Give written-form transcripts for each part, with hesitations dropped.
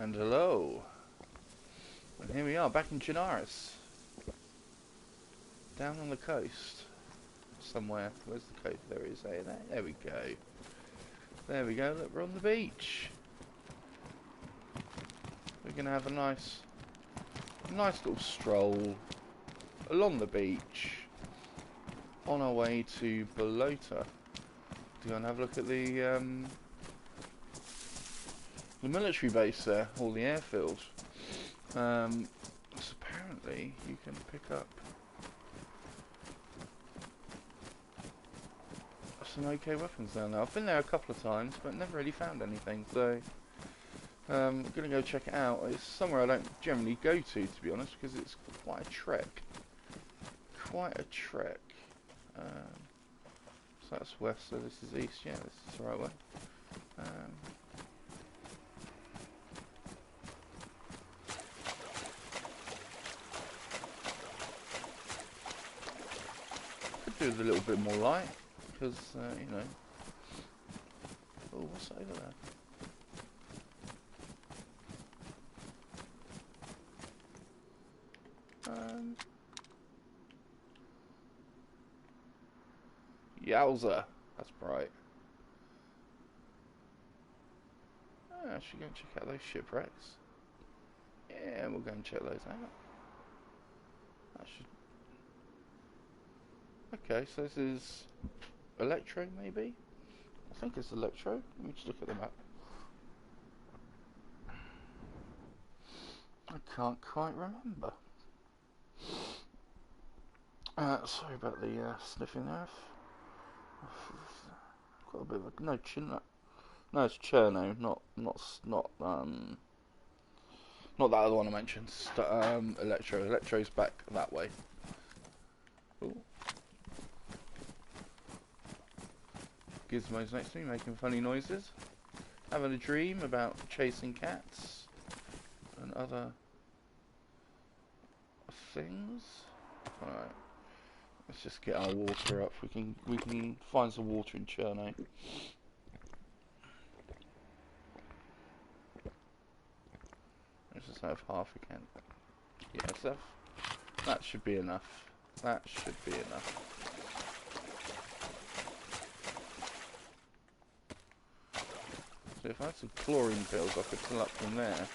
And hello. And here we are, back in Chinaris. Down on the coast. Somewhere. Where's the coast? There it is. There we go. There we go. Look, we're on the beach. We're going to have a nice little stroll along the beach on our way to Balota to go and have a look at the military base there, or the airfield. So apparently you can pick up some OK weapons down there. I've been there a couple of times but never really found anything, so I'm going to go check it out. It's somewhere I don't generally go to be honest, because it's quite a trek. So that's west, so this is east. Yeah, this is the right way. Could do with a little bit more light, because, you know... Oh, what's over there? Yowza! That's bright. I should go and check out those shipwrecks. Yeah, we'll go and check those out. That should... Okay, so this is Electro, maybe? I think it's Electro. Let me just look at the map. I can't quite remember. Sorry about the sniffing there. Got a bit of a... No, no, it's Cherno, not that other one I mentioned. Electro. Electro's back that way. Ooh. Gizmo's next to me, making funny noises. Having a dream about chasing cats and other things. Alright. Let's just get our water up. We can find some water in Cherno. Let's just have half a can. Yeah, that should be enough. That should be enough. So if I had some chlorine pills, I could fill up from there.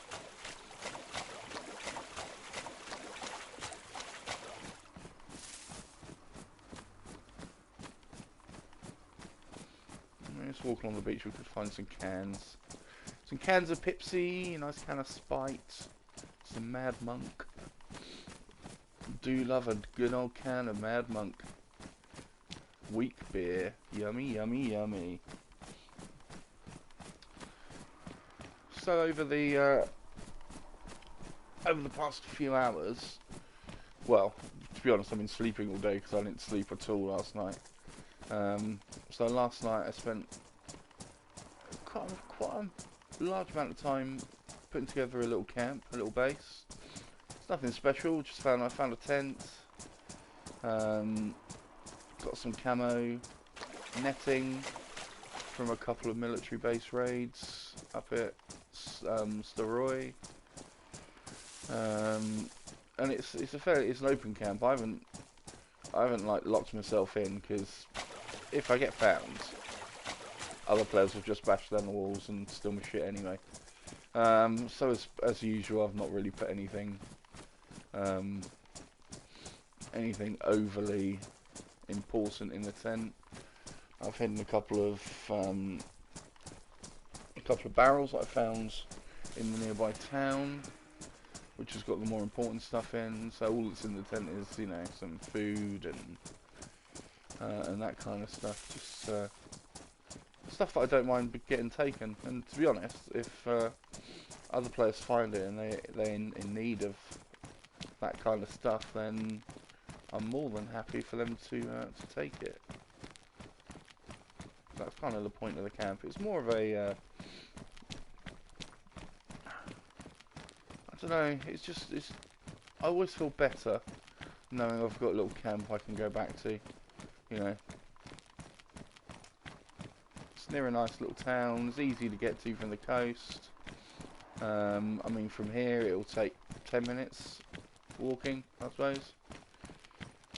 Just walking on the beach, we could find some cans. Some cans of Pepsi, a nice can of Spite, some Mad Monk. Do love a good old can of Mad Monk. Weak beer. Yummy, yummy, yummy. So over the past few hours, well, to be honest, I've been sleeping all day because I didn't sleep at all last night. So last night I spent quite a large amount of time putting together a little camp, a little base. It's nothing special. Just I found a tent. Got some camo, netting from a couple of military base raids up at Staroy. And it's an open camp. I haven't like locked myself in, because if I get found, other players will just bash down the walls and steal my shit anyway. So as usual, I've not really put anything overly important in the tent. I've hidden a couple of barrels that I found in the nearby town, which has got the more important stuff in. So all that's in the tent is, you know, some food and that kind of stuff. Just stuff that I don't mind getting taken. And to be honest, if other players find it and they're in need of that kind of stuff, then I'm more than happy for them to take it. That's kind of the point of the camp. It's more of a I don't know. I always feel better knowing I've got a little camp I can go back to. You know, it's near a nice little town. It's easy to get to from the coast. I mean, from here it will take 10 minutes walking, I suppose.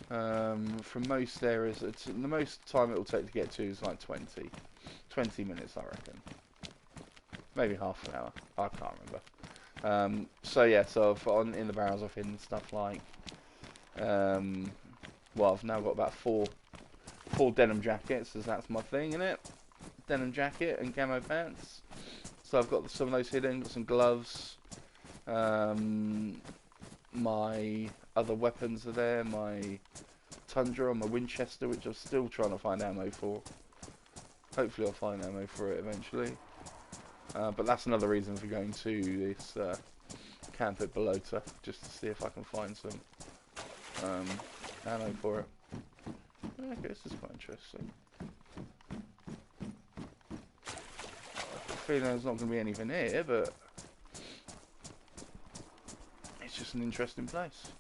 From most areas, the most time it will take to get to is like 20 minutes, I reckon. Maybe half an hour. I can't remember. So yeah, so in the barrels I've hidden stuff like, well, I've now got about four denim jackets, as that's my thing, innit? Denim jacket and camo pants. So I've got some of those hidden, got some gloves. My other weapons are there, my Tundra and my Winchester, which I'm still trying to find ammo for. Hopefully I'll find ammo for it eventually. But that's another reason for going to this camp at Balota, just to see if I can find some ammo for it. Okay, this is quite interesting. I have a feeling there's not going to be anything here, but it's just an interesting place.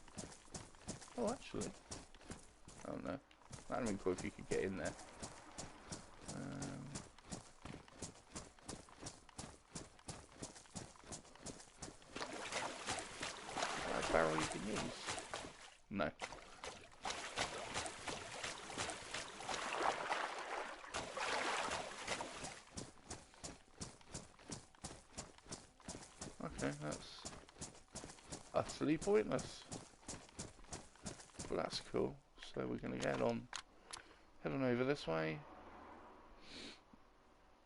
Oh, actually. Oh no. That'd be cool if you could get in there. Barrel you can use? No. Okay, that's utterly pointless. But that's cool. So we're gonna head on over this way.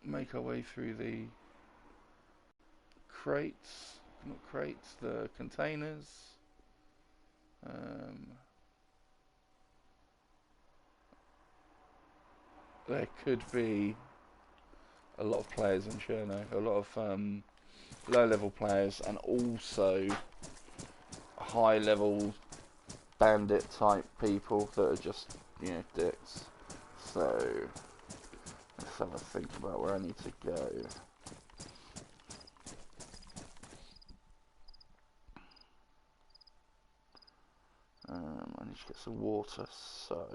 Make our way through the crates. Not crates, the containers. There could be a lot of players in Cherno, a lot of low-level players, and also high-level bandit-type people that are just, you know, dicks. So let's have a think about where I need to go. I need to get some water, so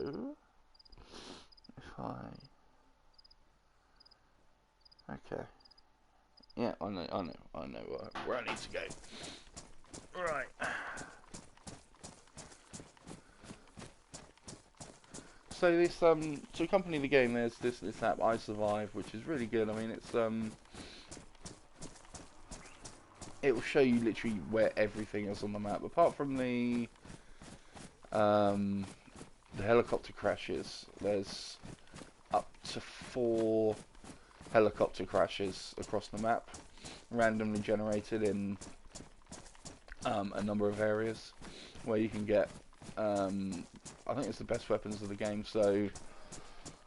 if I... Okay. Yeah, I know where I need to go. Right. So this, to accompany the game, there's this app, I Survive, which is really good. I mean, it's, it will show you literally where everything is on the map, apart from the helicopter crashes. There's up to 4 helicopter crashes across the map, randomly generated in a number of areas, where you can get, I think it's the best weapons of the game. So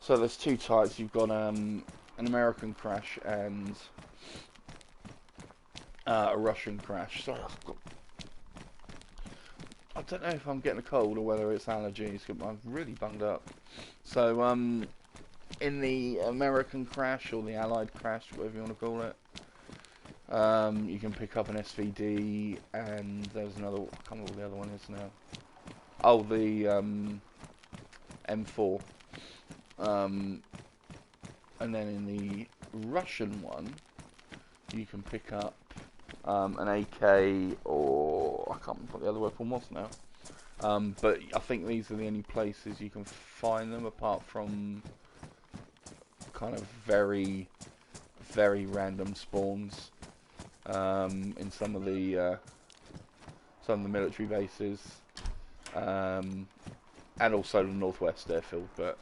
there's 2 types. You've got an American crash and a Russian crash. Sorry, I don't know if I'm getting a cold or whether it's allergies. I'm really bunged up. So in the American crash, or the Allied crash, whatever you want to call it, you can pick up an SVD, and there's another, I can't remember what the other one is now. Oh, the M4. And then in the Russian one, you can pick up an AK, or I can't remember what the other weapon was now. But I think these are the only places you can find them, apart from kind of very, very random spawns in some of the military bases, and also the Northwest Airfield. But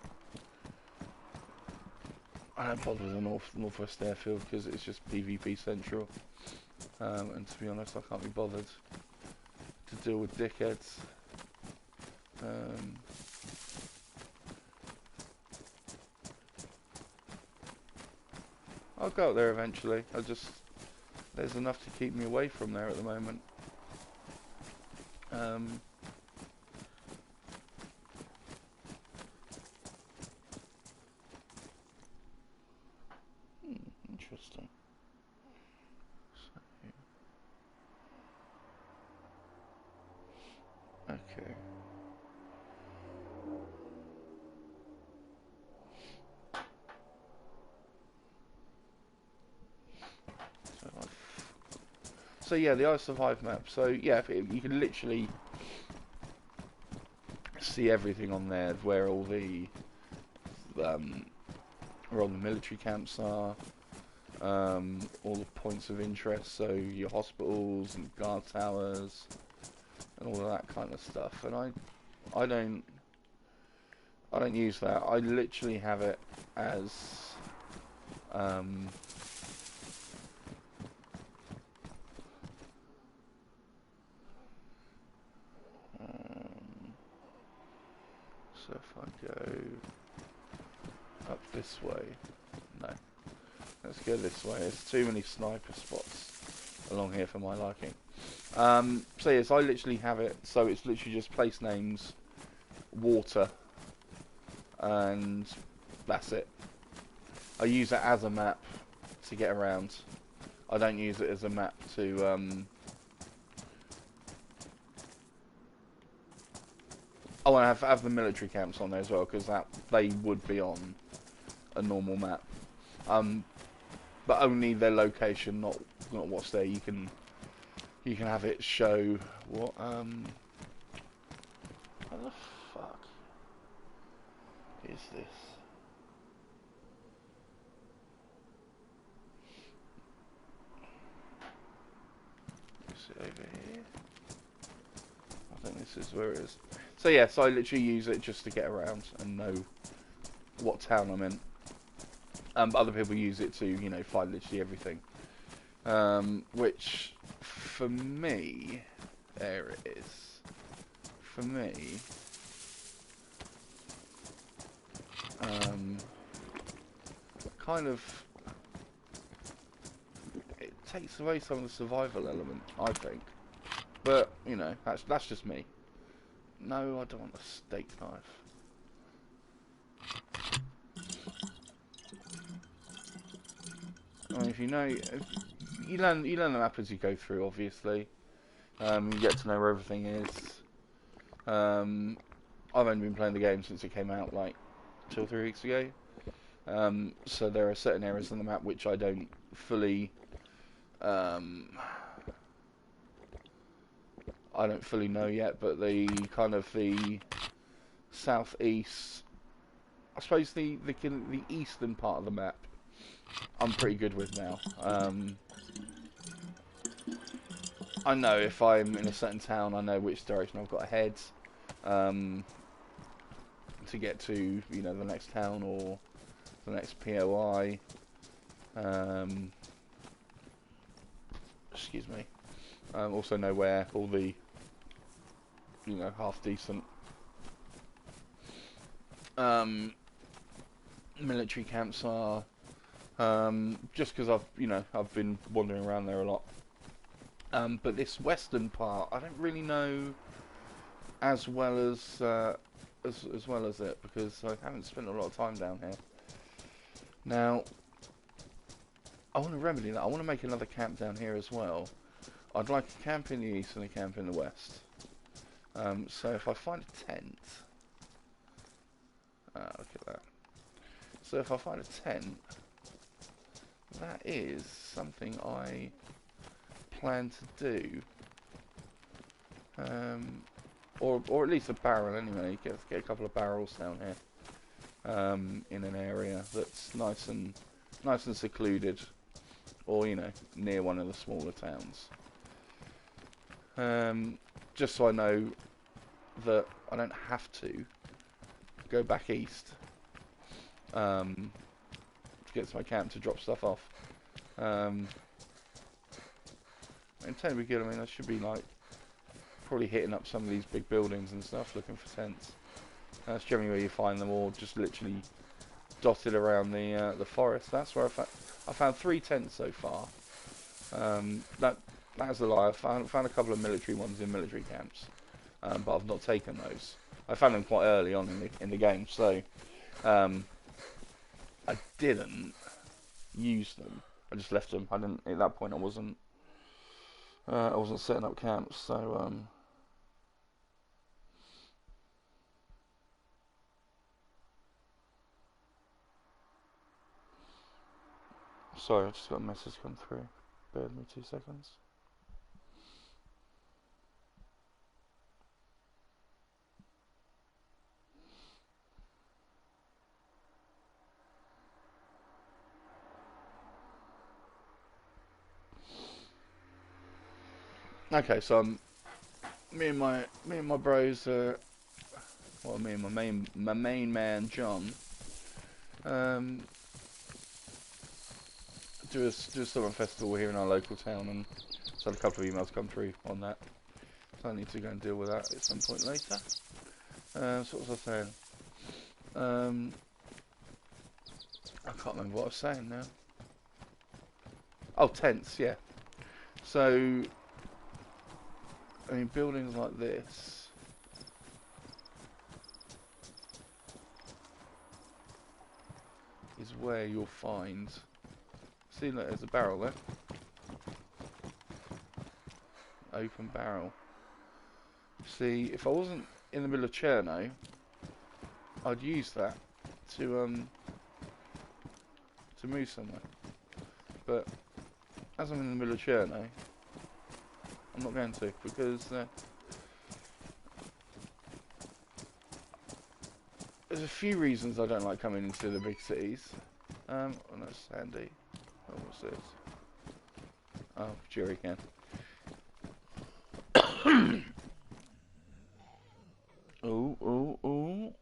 I don't bother with the Northwest Airfield because it's just PvP central, and to be honest, I can't be bothered to deal with dickheads. I'll go up there eventually. There's enough to keep me away from there at the moment. Interesting. Okay. So So yeah, the I Survive map. So yeah, you can literally see everything on there, where all the military camps are, all the points of interest, so your hospitals and guard towers and all of that kind of stuff. And I don't use that. I literally have it as so if I go up this way, no, let's go this way. There's too many sniper spots along here for my liking. So yes, I literally have it, so it's literally just place names, water, and that's it. I use it as a map to get around. I don't use it as a map to oh, and I have the military camps on there as well, because they would be on a normal map, but only their location, not what's there. You can have it show what what the fuck is this? Is it over here? I think this is where it is. So yes, I literally use it just to get around and know what town I'm in. But other people use it to, you know, find literally everything. Which, for me, there it is. For me, kind of, it takes away some of the survival element, I think. But, you know, that's just me. No, I don't want a steak knife. I mean, if you know, you learn the map as you go through. Obviously, you get to know where everything is. I've only been playing the game since it came out like 2 or 3 weeks ago. So there are certain areas on the map which I don't fully, know yet. But the kind of the southeast, I suppose the eastern part of the map, I'm pretty good with now. I know if I'm in a certain town, I know which direction I've got to head to get to, you know, the next town or the next POI. Excuse me. Also know where all the, you know, half decent military camps are. Just because I've been wandering around there a lot. But this western part, I don't really know as well as well as it, because I haven't spent a lot of time down here. Now, I want to remedy that. I want to make another camp down here as well. I'd like a camp in the east and a camp in the west. So if I find a tent, look at that. So if I find a tent, that is something I plan to do, or at least a barrel anyway. Get a couple of barrels down here, in an area that's nice and secluded, or, you know, near one of the smaller towns. Just so I know that I don't have to go back east to get to my camp to drop stuff off. And technically good. I mean, I should be like probably hitting up some of these big buildings and stuff, looking for tents. That's generally where you find them, all just literally dotted around the forest. That's where I found 3 tents so far. That's a lie. I found a couple of military ones in military camps, but I've not taken those. I found them quite early on in the game, so I didn't use them. I just left them. I didn't, at that point. I wasn't setting up camps, so sorry, I just got a message come through. Bear with me 2 seconds. Okay, so me and my bros, well, me and my main man John, um, do a summer festival here in our local town, and just had a couple of emails come through on that. So I need to go and deal with that at some point later. So what was I saying? I can't remember what I was saying now. Oh, tents, yeah. So, I mean, buildings like this. Is where you'll find. See, look, there's a barrel there. Open barrel. See, if I wasn't in the middle of Cherno, I'd use that to move somewhere. But as I'm in the middle of Cherno, I'm not going to, because there's a few reasons I don't like coming into the big cities. Oh, that's Sandy. Oh, what's this? Oh, jury can. Oh, oh, oh.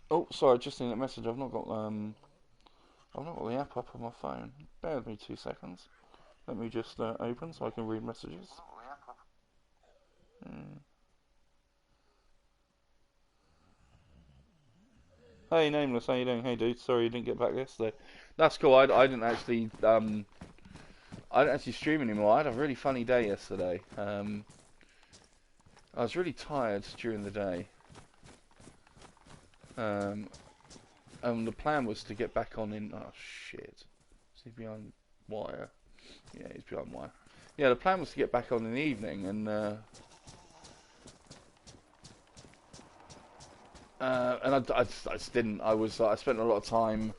Oh, sorry, I just seen that message. I've not got the app up on my phone. Bear with me 2 seconds. Let me just open so I can read messages. Hey, Nameless, how you doing? Hey, dude. Sorry you didn't get back yesterday. That's cool. I didn't actually I don't actually stream anymore. I had a really funny day yesterday. I was really tired during the day. And the plan was to get back on in. Oh shit! Is he behind wire? Yeah, he's behind wire. Yeah, the plan was to get back on in the evening, and I just didn't. I spent a lot of time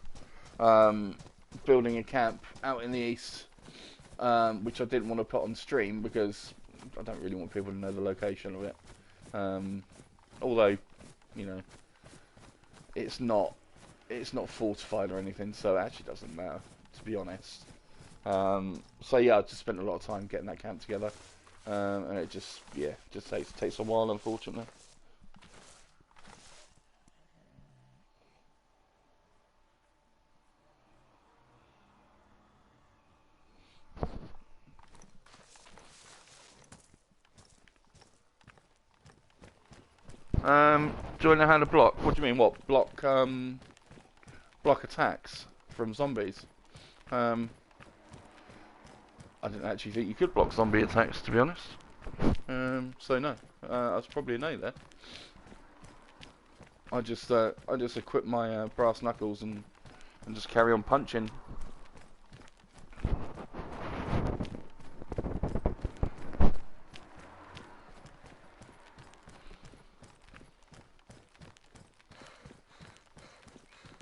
building a camp out in the east, which I didn't want to put on stream because I don't really want people to know the location of it. Although, you know, it's not fortified or anything, so it actually doesn't matter, to be honest. So yeah, I just spent a lot of time getting that camp together, and it just takes a while, unfortunately. Do I know how to block? What do you mean? What block? Block attacks from zombies. I didn't actually think you could block zombie attacks, to be honest. So no, that's probably a no there. I just equip my brass knuckles and just carry on punching.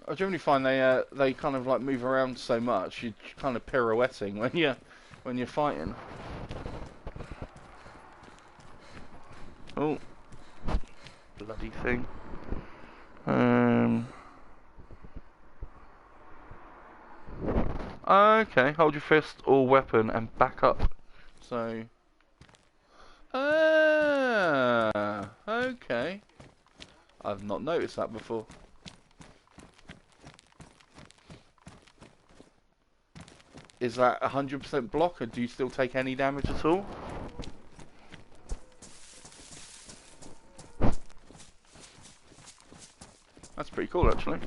I generally find they kind of like move around so much, you're kind of pirouetting when you're fighting. Oh, bloody thing. Okay, hold your fist or weapon and back up. So. Okay. I've not noticed that before. Is that 100% block, or do you still take any damage at all? That's pretty cool, actually.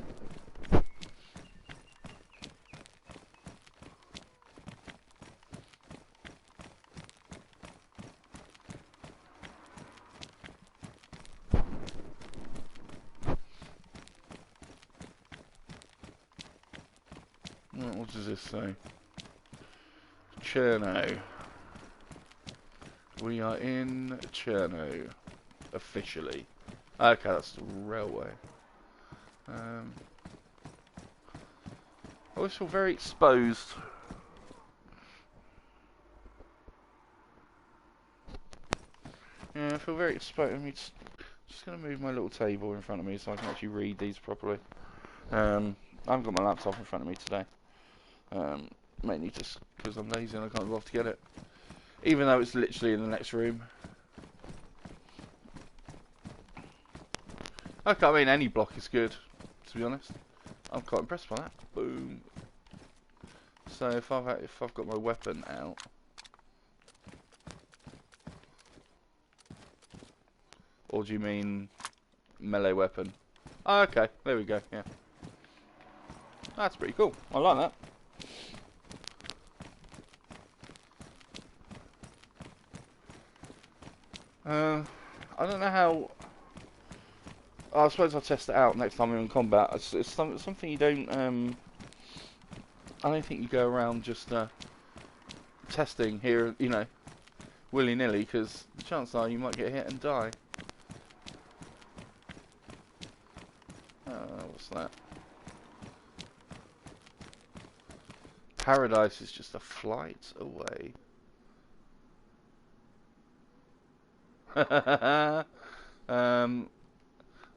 What does this say? Cherno. We are in Cherno. Officially. Okay, that's the railway. I always feel very exposed. Yeah, I feel very exposed. I'm just going to move my little table in front of me so I can actually read these properly. I haven't got my laptop in front of me today. Mainly just because I'm lazy and I can't go off to get it. Even though it's literally in the next room. Okay, I mean, any block is good, to be honest. I'm quite impressed by that. Boom. So if I've got my weapon out, or do you mean melee weapon? Oh, okay, there we go. Yeah, that's pretty cool. I like that. I don't know how. I suppose I'll test it out next time we're in combat. It's something you don't. I don't think you go around just testing here, you know, willy-nilly, because the chances are you might get hit and die. What's that? Paradise is just a flight away.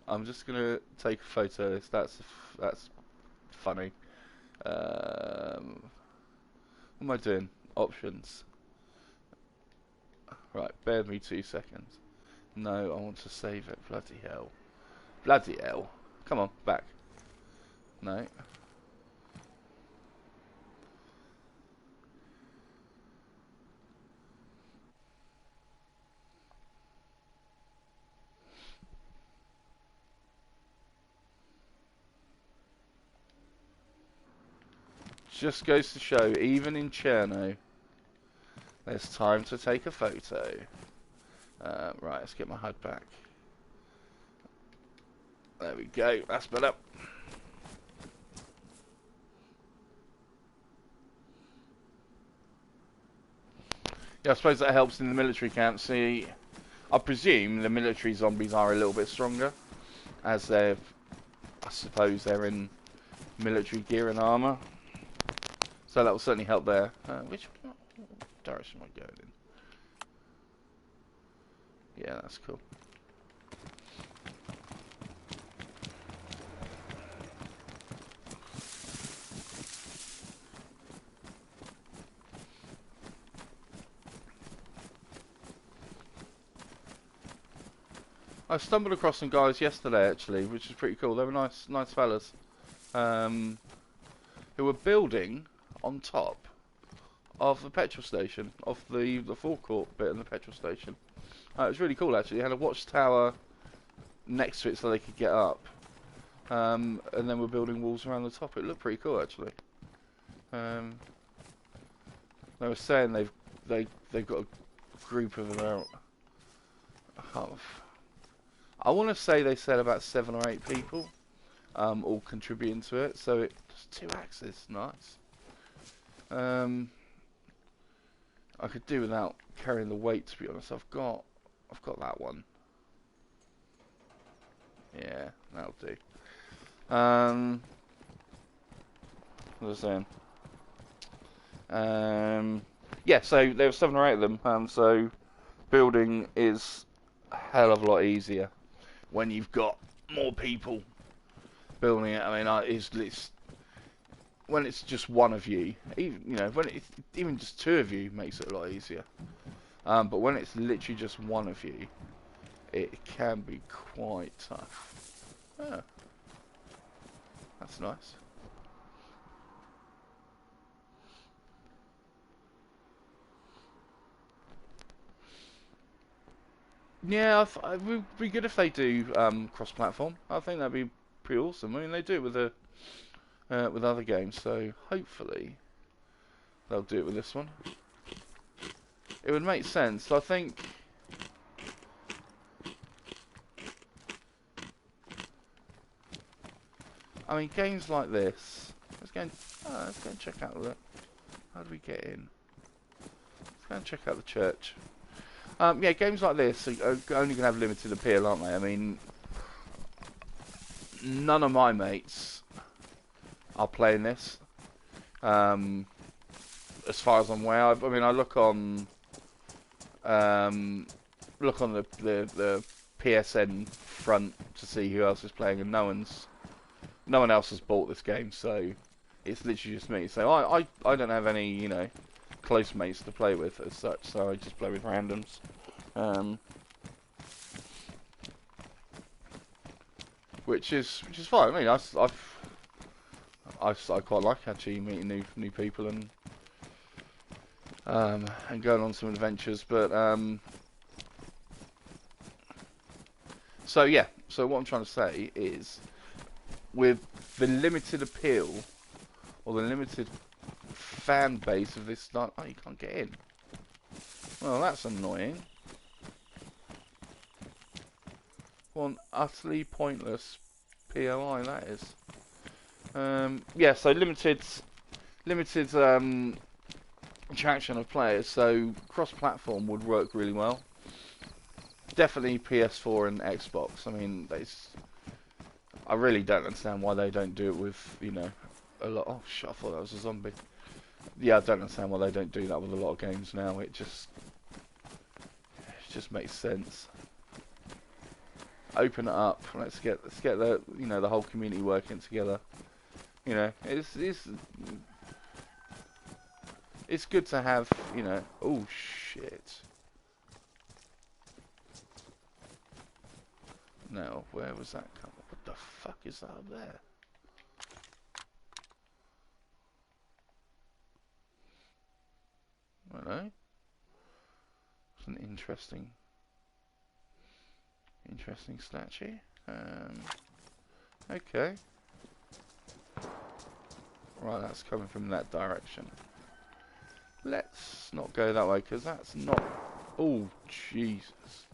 I'm just gonna take a photo of this. That's funny. What am I doing? Options. Right, bear with me 2 seconds. No, I want to save it. Bloody hell. Bloody hell. Come on, back. No. Just goes to show, even in Cherno, there's time to take a photo. Right, let's get my HUD back. There we go, that's better. Yeah, I suppose that helps in the military camp. See, I presume the military zombies are a little bit stronger, as I suppose they're in military gear and armour. So that will certainly help there. Which direction am I going in? Yeah, that's cool. I stumbled across some guys yesterday, actually, which is pretty cool. They were nice fellas, who were building on top of the petrol station, of the forecourt bit in the petrol station. It was really cool, actually. They had a watchtower next to it so they could get up, and then we're building walls around the top. It looked pretty cool, actually. They were saying they've got a group of about I want to say they said about 7 or 8 people, all contributing to it. So it's 2 axes, nice. I could do without carrying the weight, to be honest. I've got that one. Yeah, that'll do. What was I saying? Yeah, so there were 7 or 8 of them. So building is a hell of a lot easier when you've got more people building it. I mean, when it's just one of you, even just 2 of you makes it a lot easier. But when it's literally just one of you, it can be quite tough. Oh, that's nice. Yeah, it would be good if they do cross-platform. I think that'd be pretty awesome. I mean, they do it with other games, so hopefully they'll do it with this one. It would make sense. I think. I mean, games like this. Let's go and check out the. How do we get in? Let's go and check out the church. Yeah, games like this are only going to have limited appeal, aren't they? I mean, none of my mates are playing this. As far as I'm aware, I mean, I look on the PSN front to see who else is playing, and no one else has bought this game. So it's literally just me. So I don't have any, you know, close mates to play with as such. So I just play with randoms. Which is fine. I mean, I quite like actually meeting new people and going on some adventures. But so yeah. So what I'm trying to say is, with the limited appeal or the limited fan base of this, oh, you can't get in. Well, that's annoying. One utterly pointless POI that is. Yeah, so limited attraction of players, so cross-platform would work really well. Definitely PS4 and Xbox. I mean, I really don't understand why they don't do it with, you know, a lot. Oh shit! I thought that was a zombie. Yeah, I don't understand why they don't do that with a lot of games now. It just makes sense. Open it up. Let's get the, you know, the whole community working together. You know, it's good to have, you know. Oh shit! No, where was that coming? What the fuck is that up there? I don't know. It's an interesting statue. Okay. Right, that's coming from that direction. Let's not go that way, because that's not... Oh, Jesus.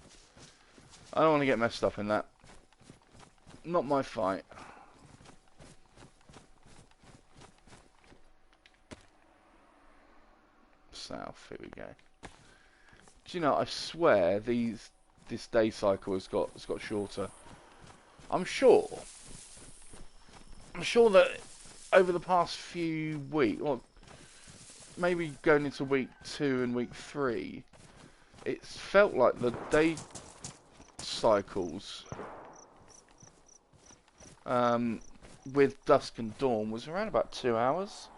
I don't want to get messed up in that. Not my fight. South, here we go. Do you know, I swear this day cycle has got shorter. I'm sure that over the past few weeks, well, maybe going into week 2 and week 3, it's felt like the day cycles with dusk and dawn was around about 2 hours.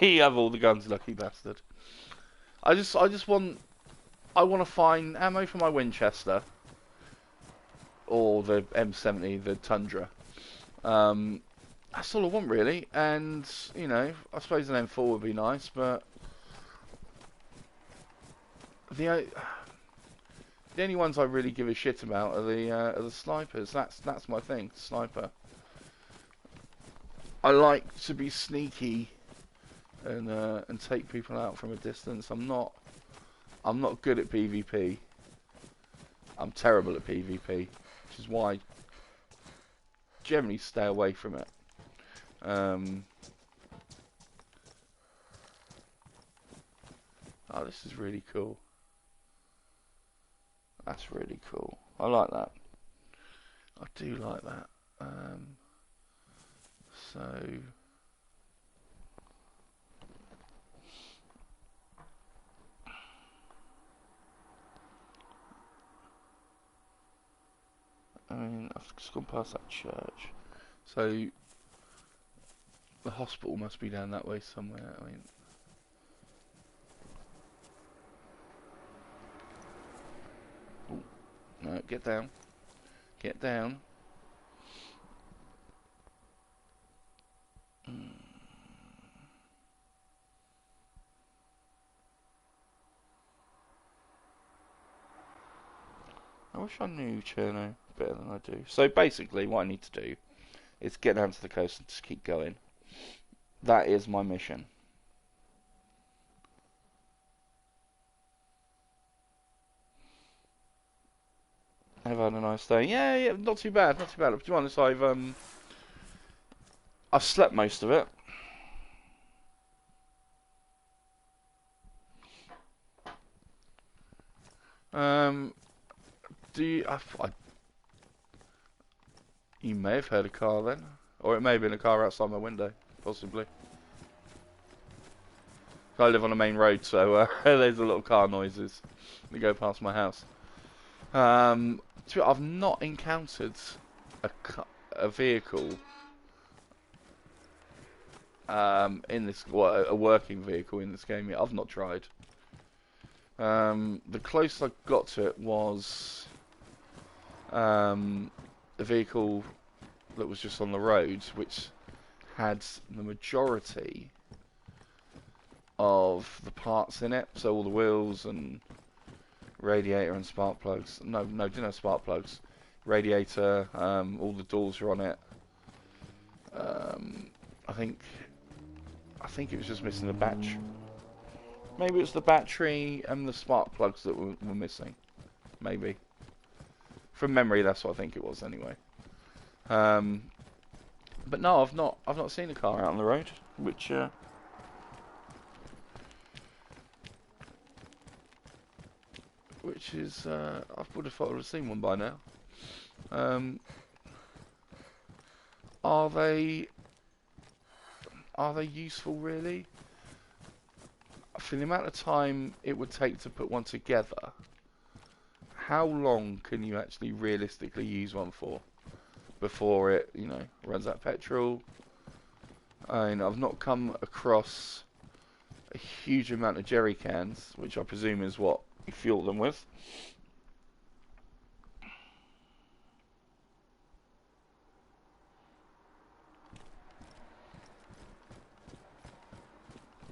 You have all the guns, lucky bastard. I want to find ammo for my Winchester or the M70, the Tundra. That's all I want really, and you know, I suppose an M4 would be nice, but the only ones I really give a shit about are the snipers. That's my thing, sniper. I like to be sneaky and take people out from a distance. I'm not good at PvP. I'm terrible at PvP, which is why I generally stay away from it. Oh, this is really cool. That's really cool. I like that. I do like that. So... I mean, I've just gone past that church. So, the hospital must be down that way somewhere. I mean... Ooh. No, get down. Get down. I wish I knew Cherno better than I do. So basically what I need to do is get down to the coast and just keep going. That is my mission. I've had a nice day. Yeah, not too bad, not too bad. To be honest, I've slept most of it. Do you... You may have heard a car then. Or it may have been a car outside my window, possibly. I live on a main road, so there's a lot of car noises that go past my house. I've not encountered a vehicle in this, well, a working vehicle in this game yet. I've not tried. The closest I got to it was a vehicle that was just on the road, which had the majority of the parts in it, so all the wheels and radiator and spark plugs. No, didn't have spark plugs. Radiator, all the doors are on it. I think it was just missing the battery. Maybe it was the battery and the spark plugs that were missing. Maybe. From memory, that's what I think it was anyway. But no, I've not seen a car out on the road, which I would have thought I would have seen one by now. Are they useful really? For the amount of time it would take to put one together, how long can you actually realistically use one for before it, runs out of petrol? And I've not come across a huge amount of jerry cans, which I presume is what you fuel them with.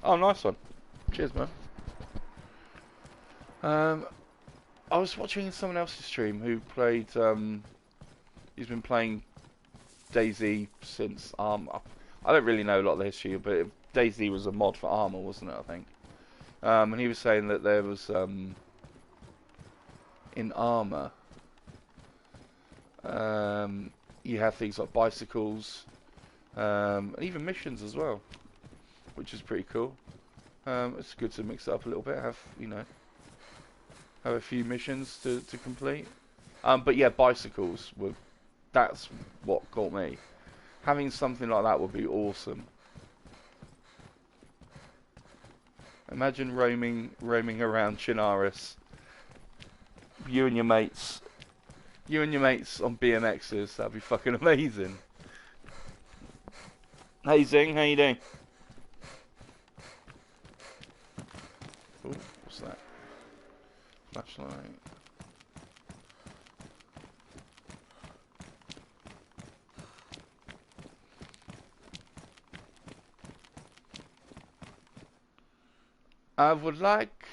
Oh, nice one. Cheers, man. I was watching someone else's stream who played, he's been playing DayZ since Armour. I don't really know a lot of the history, but DayZ was a mod for Armour, wasn't it, I think? And he was saying that there was, in Armour, you have things like bicycles, and even missions as well, which is pretty cool. It's good to mix it up a little bit, have a few missions to complete. But yeah, bicycles that's what caught me. Having something like that would be awesome. Imagine roaming around Chinaris. You and your mates on BMXs. That'd be fucking amazing. Hey Zing, how you doing? Ooh, what's that? Flashlight. I would like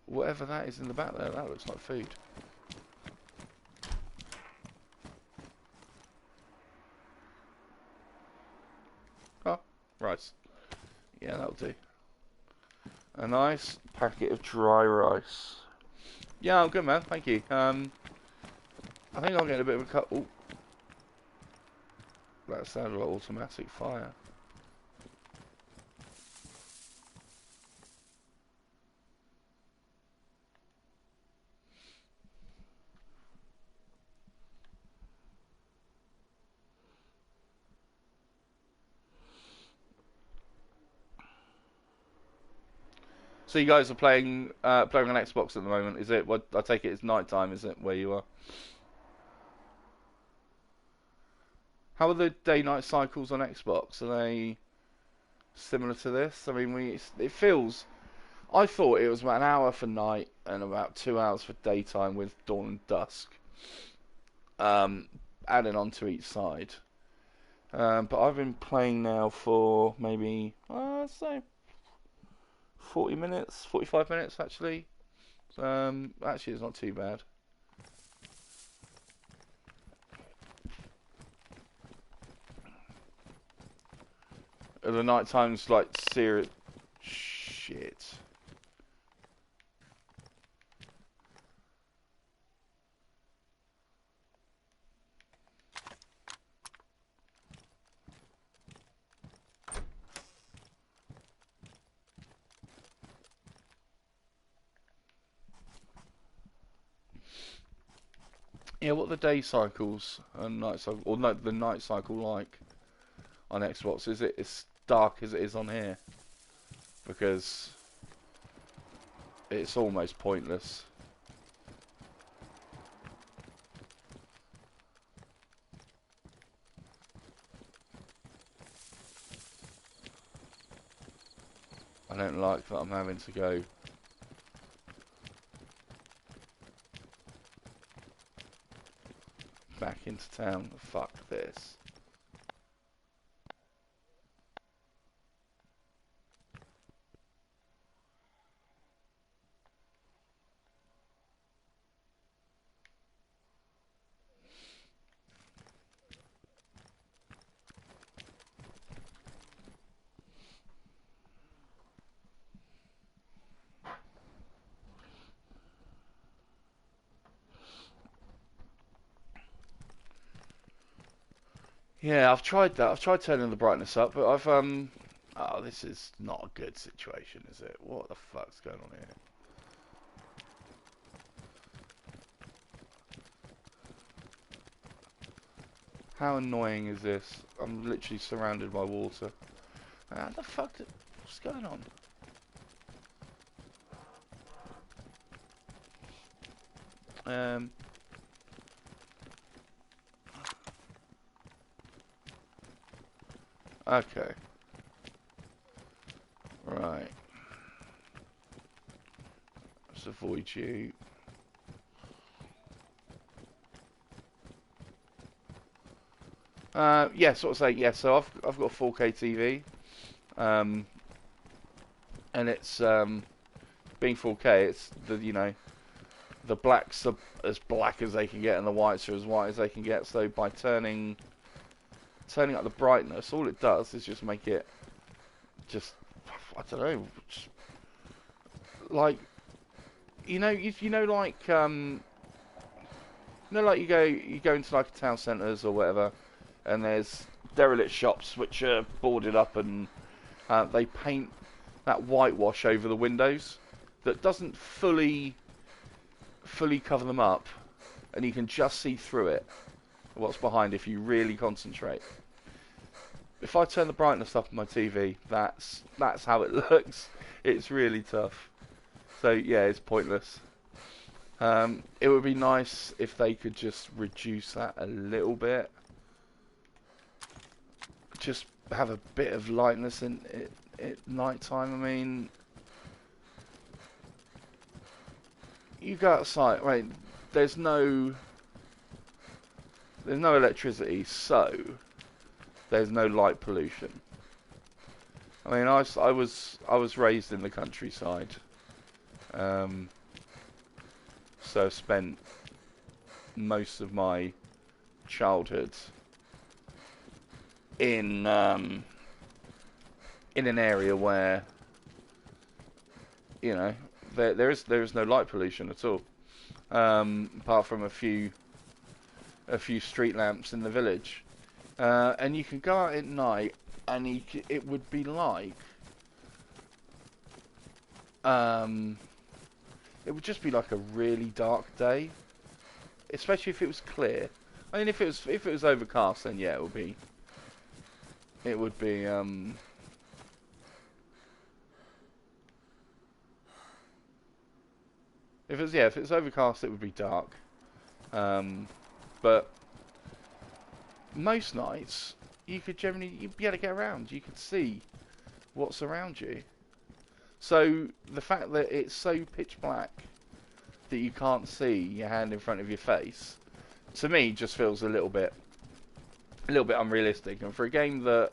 whatever that is in the back there. That looks like food. Oh, rice. Yeah, that'll do. A nice packet of dry rice. Yeah, I'm good, man. Thank you. I think I'll get a bit of a cut. Ooh. That sounded like automatic fire. So you guys are playing on Xbox at the moment, is it? Well, I take it it's night time, is it, where you are? How are the day-night cycles on Xbox? Are they similar to this? I mean, it feels... I thought it was about an hour for night and about 2 hours for daytime with dawn and dusk. Adding on to each side. But I've been playing now for maybe, I'd say 40 minutes, 45 minutes actually. Actually, it's not too bad. Are the night times like serious shit? Yeah, what are the day cycles and night cycle, or no, the night cycle like on Xbox? Is it as dark as it is on here? because it's almost pointless. I don't like that I'm having to go back into town. Fuck this. Yeah, I've tried that. I've tried turning the brightness up, but I've oh, this is not a good situation, is it? What the fuck's going on here? How annoying is this? I'm literally surrounded by water. How the fuck? What's going on? Okay. Right. Let's avoid you. Yeah, sort of say, yeah, so I've got a 4K TV. And it's, being 4K, it's the blacks are as black as they can get and the whites are as white as they can get. So by turning up the brightness, all it does is just make it just, I don't know, just, like, like like you go into like town centres or whatever, and there's derelict shops which are boarded up, and they paint that whitewash over the windows that doesn't fully cover them up, and you can just see through it what's behind if you really concentrate. If I turn the brightness up on my TV, that's how it looks. It's really tough. So yeah, it's pointless. It would be nice if they could just reduce that a little bit. Just have a bit of lightness in it at night time. I mean, you go outside, right? There's no electricity, so there's no light pollution. I mean, I was raised in the countryside, so I spent most of my childhood in an area where there is no light pollution at all, apart from a few street lamps in the village, and you can go out at night, and it would be like it would just be like a really dark day, especially if it was clear. I mean, if it was overcast, then yeah, it would be if it's overcast, it would be dark. But most nights you'd be able to get around. You could see what's around you. So the fact that it's so pitch black that you can't see your hand in front of your face, to me, just feels a little bit unrealistic. And for a game that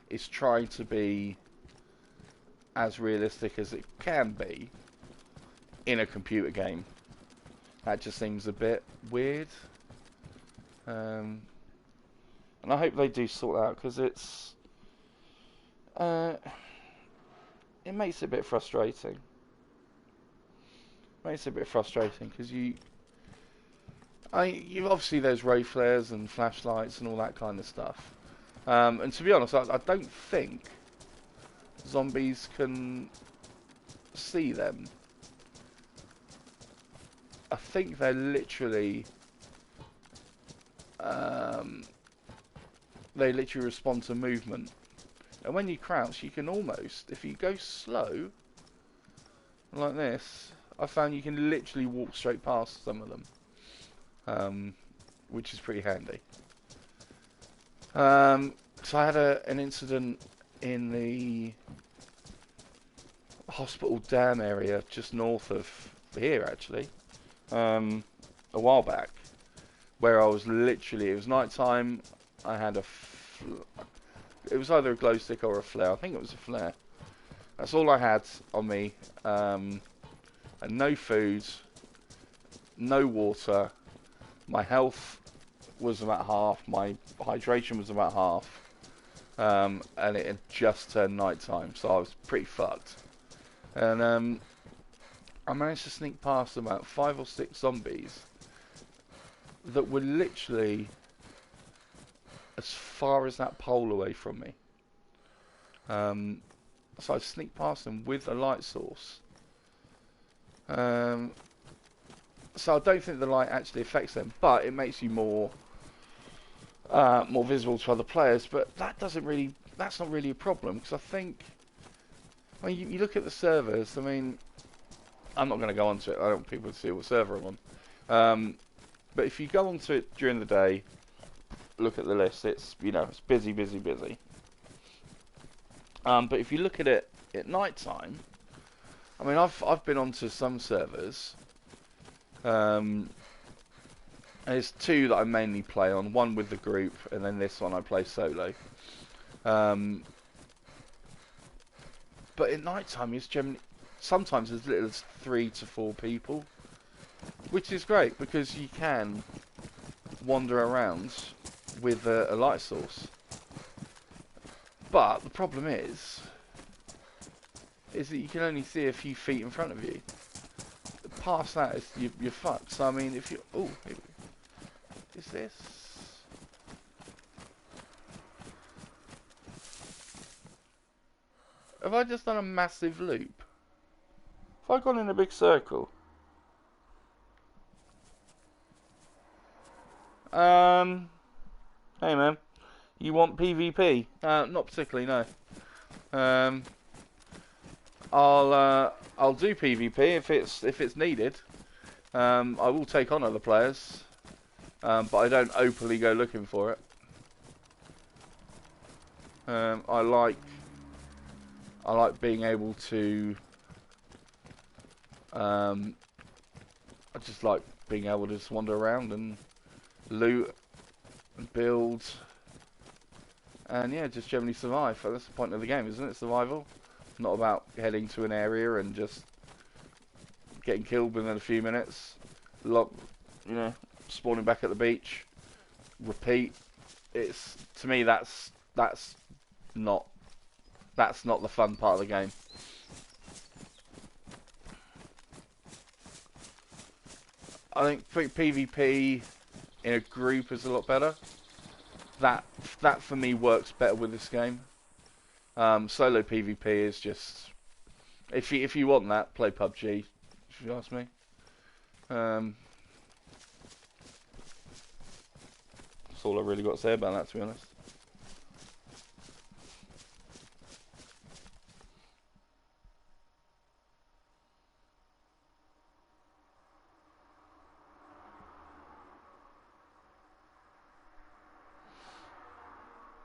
is trying to be as realistic as it can be in a computer game, that just seems a bit weird. And I hope they do sort that out, because it makes it a bit frustrating. Because you obviously there's ray flares and flashlights and all that kind of stuff. And to be honest, I don't think zombies can see them. I think they're literally they literally respond to movement. And when you crouch, you can almost, if you go slow, like this, I found you can literally walk straight past some of them, which is pretty handy. So I had an incident in the hospital dam area, just north of here actually, a while back, where I was literally, it was night time, I had it was either a glow stick or a flare. I think it was a flare. That's all I had on me, and no food, no water. My health was about half, my hydration was about half, and it had just turned night time, so I was pretty fucked. And I managed to sneak past about 5 or 6 zombies that were literally as far as that pole away from me. So I sneaked past them with a light source. So I don't think the light actually affects them, but it makes you more visible to other players. But that's not really a problem, because I think, I mean, you look at the servers. I mean, I'm not going to go onto it. I don't want people to see what server I'm on. But if you go onto it during the day, look at the list. It's, you know, it's busy, busy, busy. But if you look at it at night time, I mean, I've been onto some servers. There's 2 that I mainly play on. One with the group, and then this one I play solo. But at night time, it's generally sometimes as little as 3 to 4 people, which is great because you can wander around with a light source. But the problem is that you can only see a few feet in front of you. Past that, you're fucked. So I mean, if you, oh, is this? Have I just done a massive loop? Have I gone in a big circle? Hey man, you want PvP? Not particularly, no. I'll do PvP if it's needed. I will take on other players, but I don't openly go looking for it. I like being able to. I just like being able to just wander around and loot and build, and yeah, just generally survive. That's the point of the game, isn't it? Survival. Not about heading to an area and just getting killed within a few minutes. You know, spawning back at the beach. Repeat. It's, to me, that's not the fun part of the game. I think PvP in a group is a lot better. That for me works better with this game. Solo PvP is just, if you want that, play PUBG, if you ask me. That's all I really got to say about that, to be honest.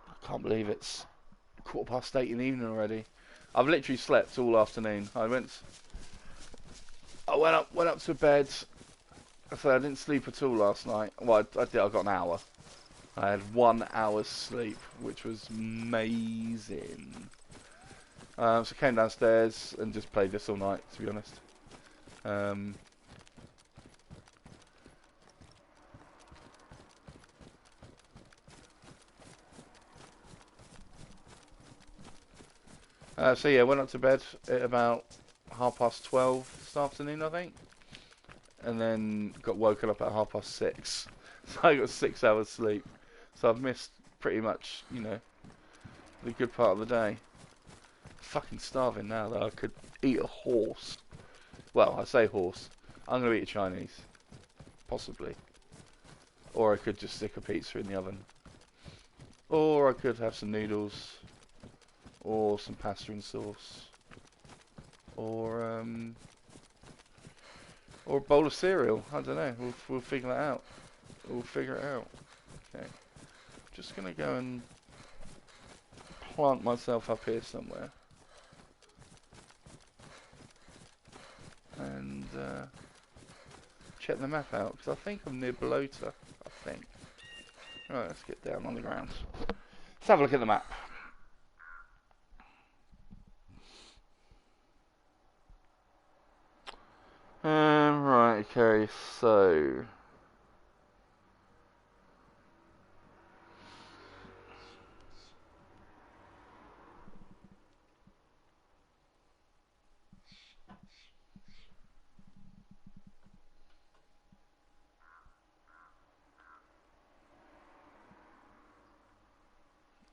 I can't believe it's 8:15 in the evening already. I've literally slept all afternoon. I went up to bed. I said I didn't sleep at all last night. Well, I did. I got an hour. I had 1 hour's sleep, which was amazing. So I came downstairs and just played this all night, to be honest. So yeah, went up to bed at about 12:30 this afternoon, I think, and then got woken up at 6:30. So I got 6 hours sleep. So I've missed pretty much, you know, the good part of the day. Fucking starving now though. I could eat a horse. Well, I say horse. I'm gonna eat a Chinese, possibly, or I could just stick a pizza in the oven, or I could have some noodles. or some pasta and sauce, or a bowl of cereal. I don't know. We'll figure that out. We'll figure it out. Okay. Just gonna go and plant myself up here somewhere, and check the map out, because I think I'm near Belota. I think. Right, let's get down on the ground. Let's have a look at the map. Right, okay, so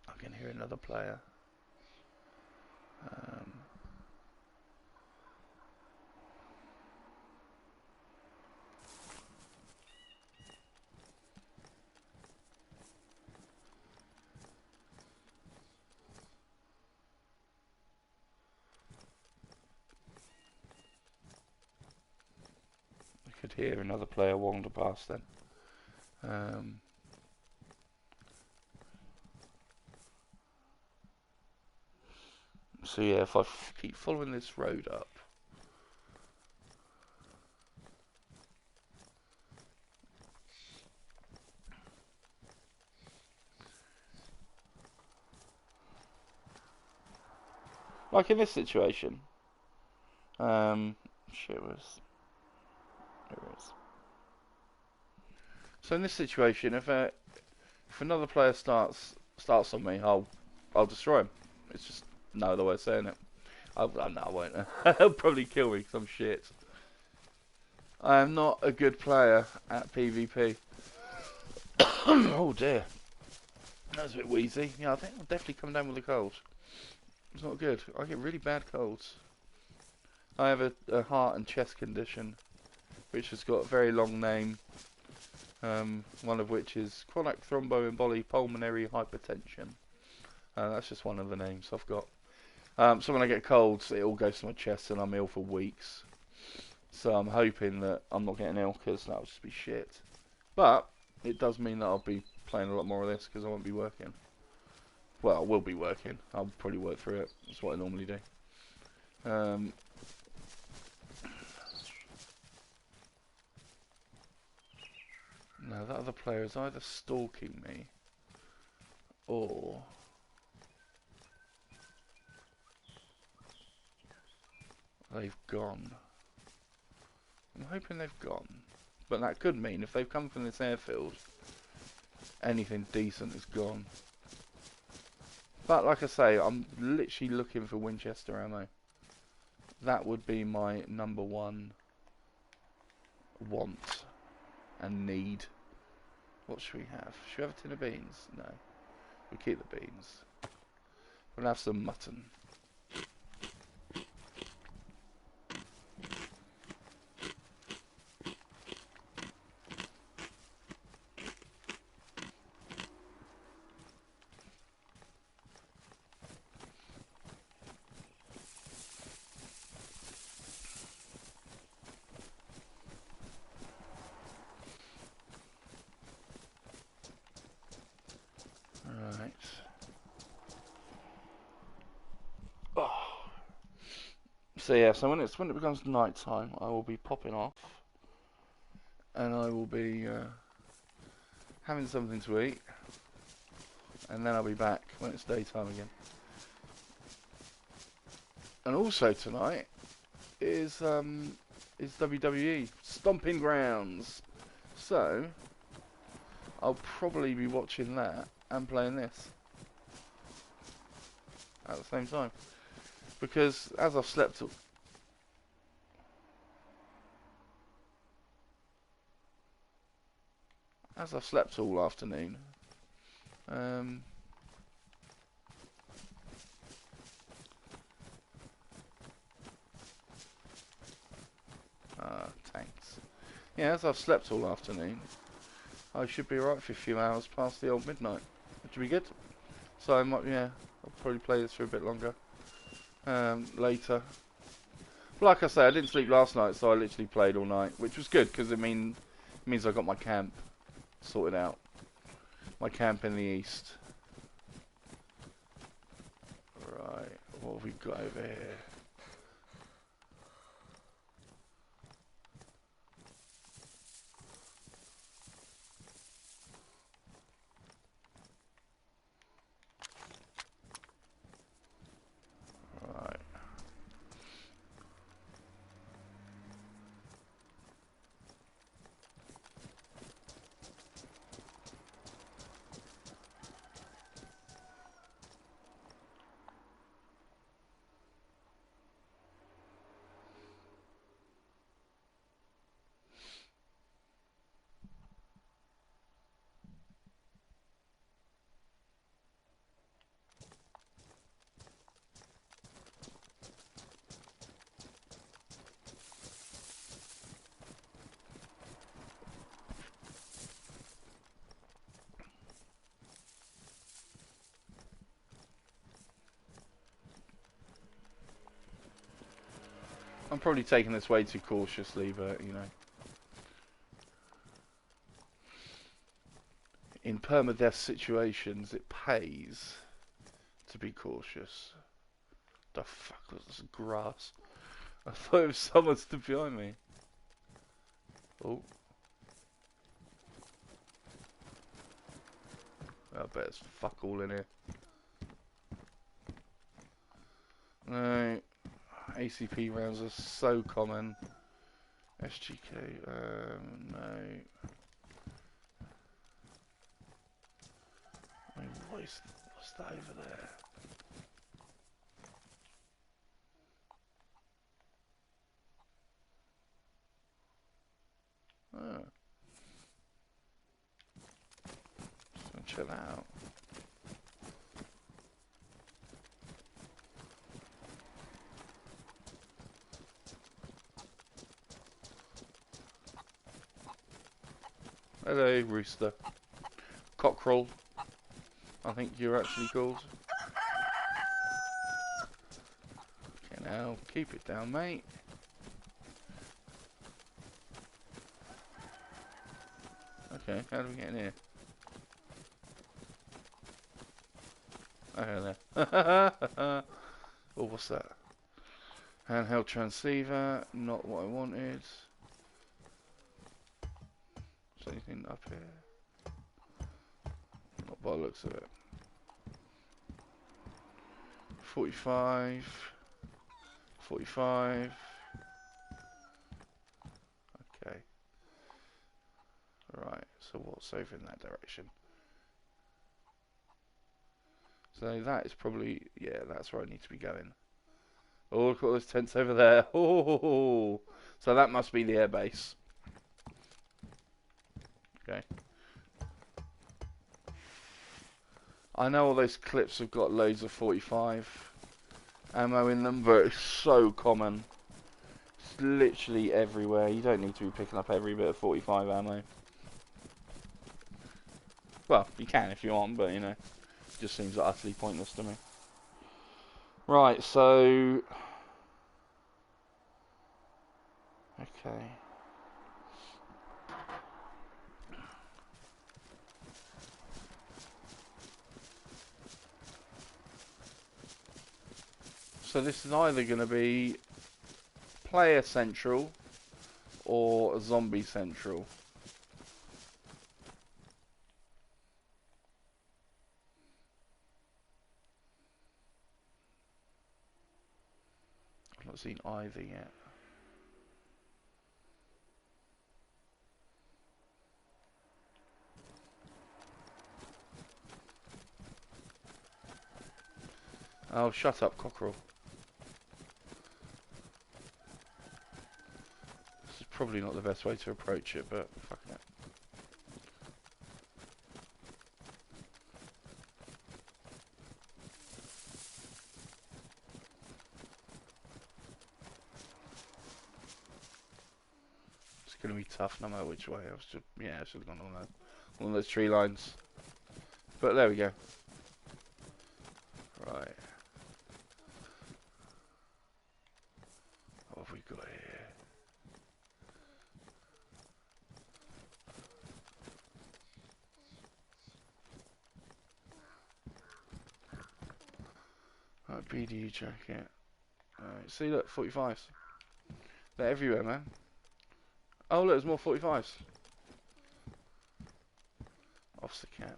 I can hear another player. I could hear another player wander past then. So yeah, if I keep following this road up, like in this situation, shit was, there it is. So in this situation, if another player starts on me, I'll destroy him. It's just no other way of saying it. No, I won't. He'll probably kill me because I'm shit. I am not a good player at PvP. Oh dear. That was a bit wheezy. Yeah, I think I'll definitely come down with a cold. It's not good. I get really bad colds. I have a heart and chest condition, which has got a very long name. One of which is chronic thromboembolic pulmonary hypertension. That's just one of the names I've got. So when I get colds, it all goes to my chest and I'm ill for weeks. So I'm hoping that I'm not getting ill, because that would just be shit. But it does mean that I'll be playing a lot more of this, because I won't be working. Well, I will be working. I'll probably work through it. That's what I normally do. Now that other player is either stalking me, or they've gone. I'm hoping they've gone. But that could mean if they've come from this airfield, anything decent is gone. But like I say, I'm literally looking for Winchester ammo. That would be my number one want and need. What should we have? Should we have a tin of beans? No. We'll keep the beans. We'll have some mutton. Right. Oh. So yeah, so when it becomes night time, I will be popping off, and I will be having something to eat, and then I'll be back when it's daytime again. And also tonight is WWE Stomping Grounds, so I'll probably be watching that and playing this at the same time, because as I've slept all afternoon, thanks. Yeah, as I've slept all afternoon, I should be alright for a few hours past the old midnight, which would be good. So I might, yeah, I'll probably play this for a bit longer later. But like I say, I didn't sleep last night, so I literally played all night, which was good because it means I got my camp sorted out. My camp in the east. Right, what have we got over here? Right. I'm probably taking this way too cautiously, but you know. In permadeath situations, it pays to be cautious. The fuck was this grass? I thought it was someone stood behind me. Oh. I bet it's fuck all in here. No. ACP rounds are so common. SGK, no. I mean, what's that over there? Oh. Just gonna chill out. Hello, rooster. Cockerel, I think you're actually called. Okay, now keep it down, mate. Okay, how do we get in here? Oh, there. Oh, what's that? Handheld transceiver, not what I wanted. Is there anything up here? Not by the looks of it. 45. 45. Okay. Right, so what's over in that direction? So that is probably, yeah, that's where I need to be going. Oh, look at all those tents over there. Oh, so that must be the airbase. Okay. I know all those clips have got loads of 45 ammo in them, but it's so common. It's literally everywhere. You don't need to be picking up every bit of 45 ammo. Well, you can if you want, but you know, it just seems utterly pointless to me. Right, so... Okay. So this is either going to be player central or zombie central. I've not seen either yet. Oh, shut up, cockerel. This is probably not the best way to approach it, but fuck it. It's going to be tough no matter which way. I should have gone on those tree lines. But there we go. Right. What have we got here? Right, BDU jacket. Alright, see, look, 45s. They're everywhere, man. Oh, look, there's more 45s. Officer cap.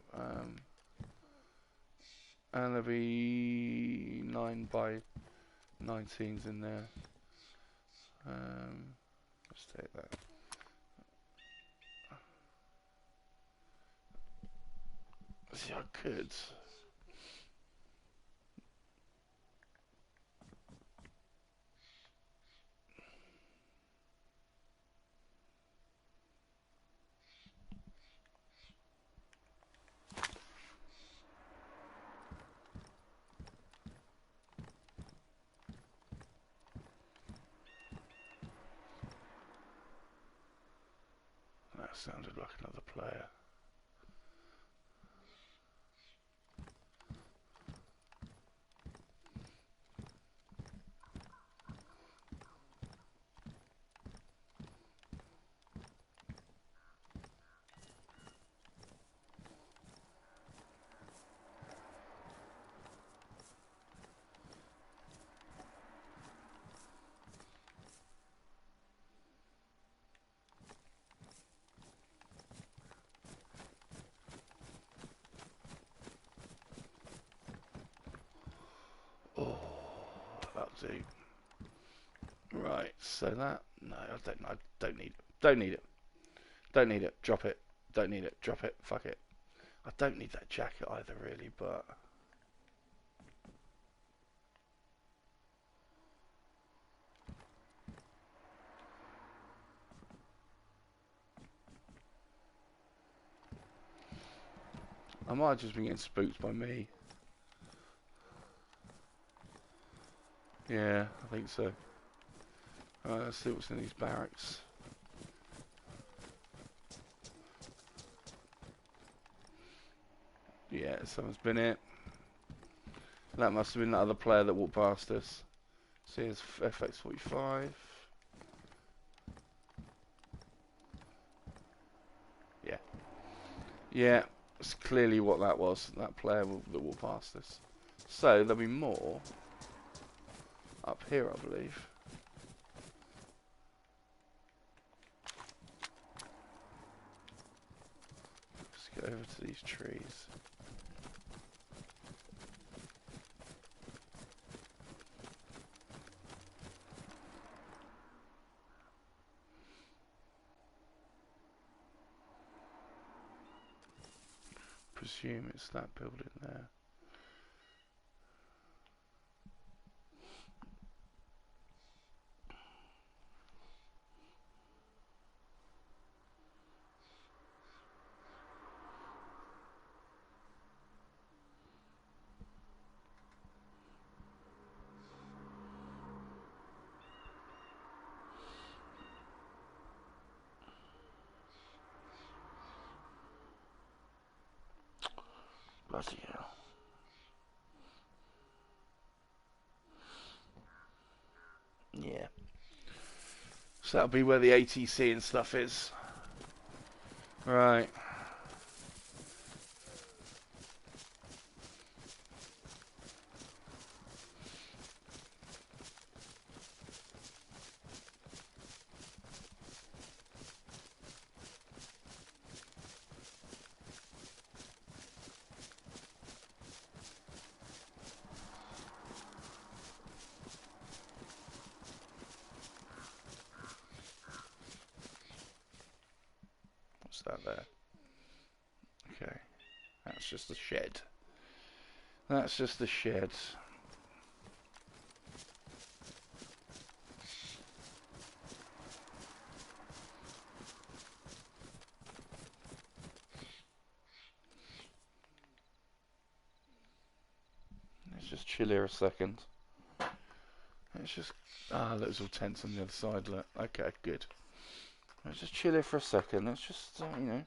And there'll be 9x19s in there. Let's take that. See, I could. That sounded like another player. Oh, that'll do. Right, so that, no, I don't need it. Don't need it. Don't need it. Drop it. Don't need it. Drop it. Fuck it. I don't need that jacket either, really, but I might have just been getting spooked by me. Yeah, I think so. Alright, let's see what's in these barracks. Yeah, someone's been here. That must have been that other player that walked past us. See, here's FX45. Yeah. Yeah, it's clearly what that was. That player that walked past us. So, there'll be more up here, I believe. Let's get over to these trees. Presume it's that building there. Bloody hell. Yeah. So that'll be where the ATC and stuff is. Right. What's that there? Okay. That's just a shed. That's just a shed. Let's just chill here a second. Let's just... Ah, there's all tents on the other side, look. Okay, good. Let's just chill here for a second. Let's just, you know...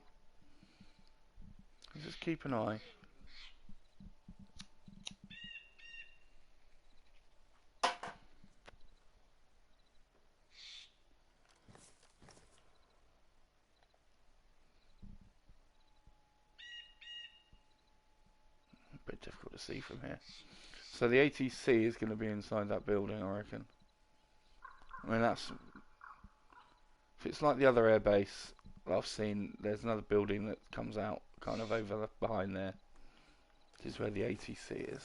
Let's just keep an eye. a bit difficult to see from here. So the ATC is going to be inside that building, I reckon. I mean, that's... If it's like the other airbase I've seen, there's another building that comes out kind of over behind there. This is where the ATC is.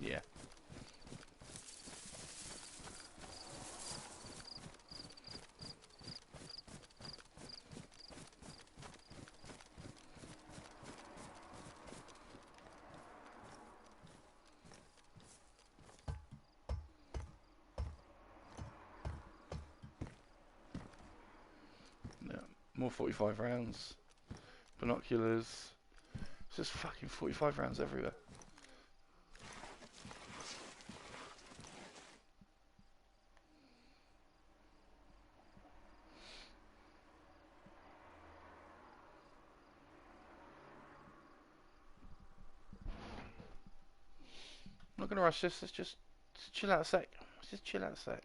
Yeah. Yeah. More 45 rounds. Binoculars. It's just fucking 45 rounds everywhere. I'm not gonna rush this, let's just chill out a sec. Let's just chill out a sec.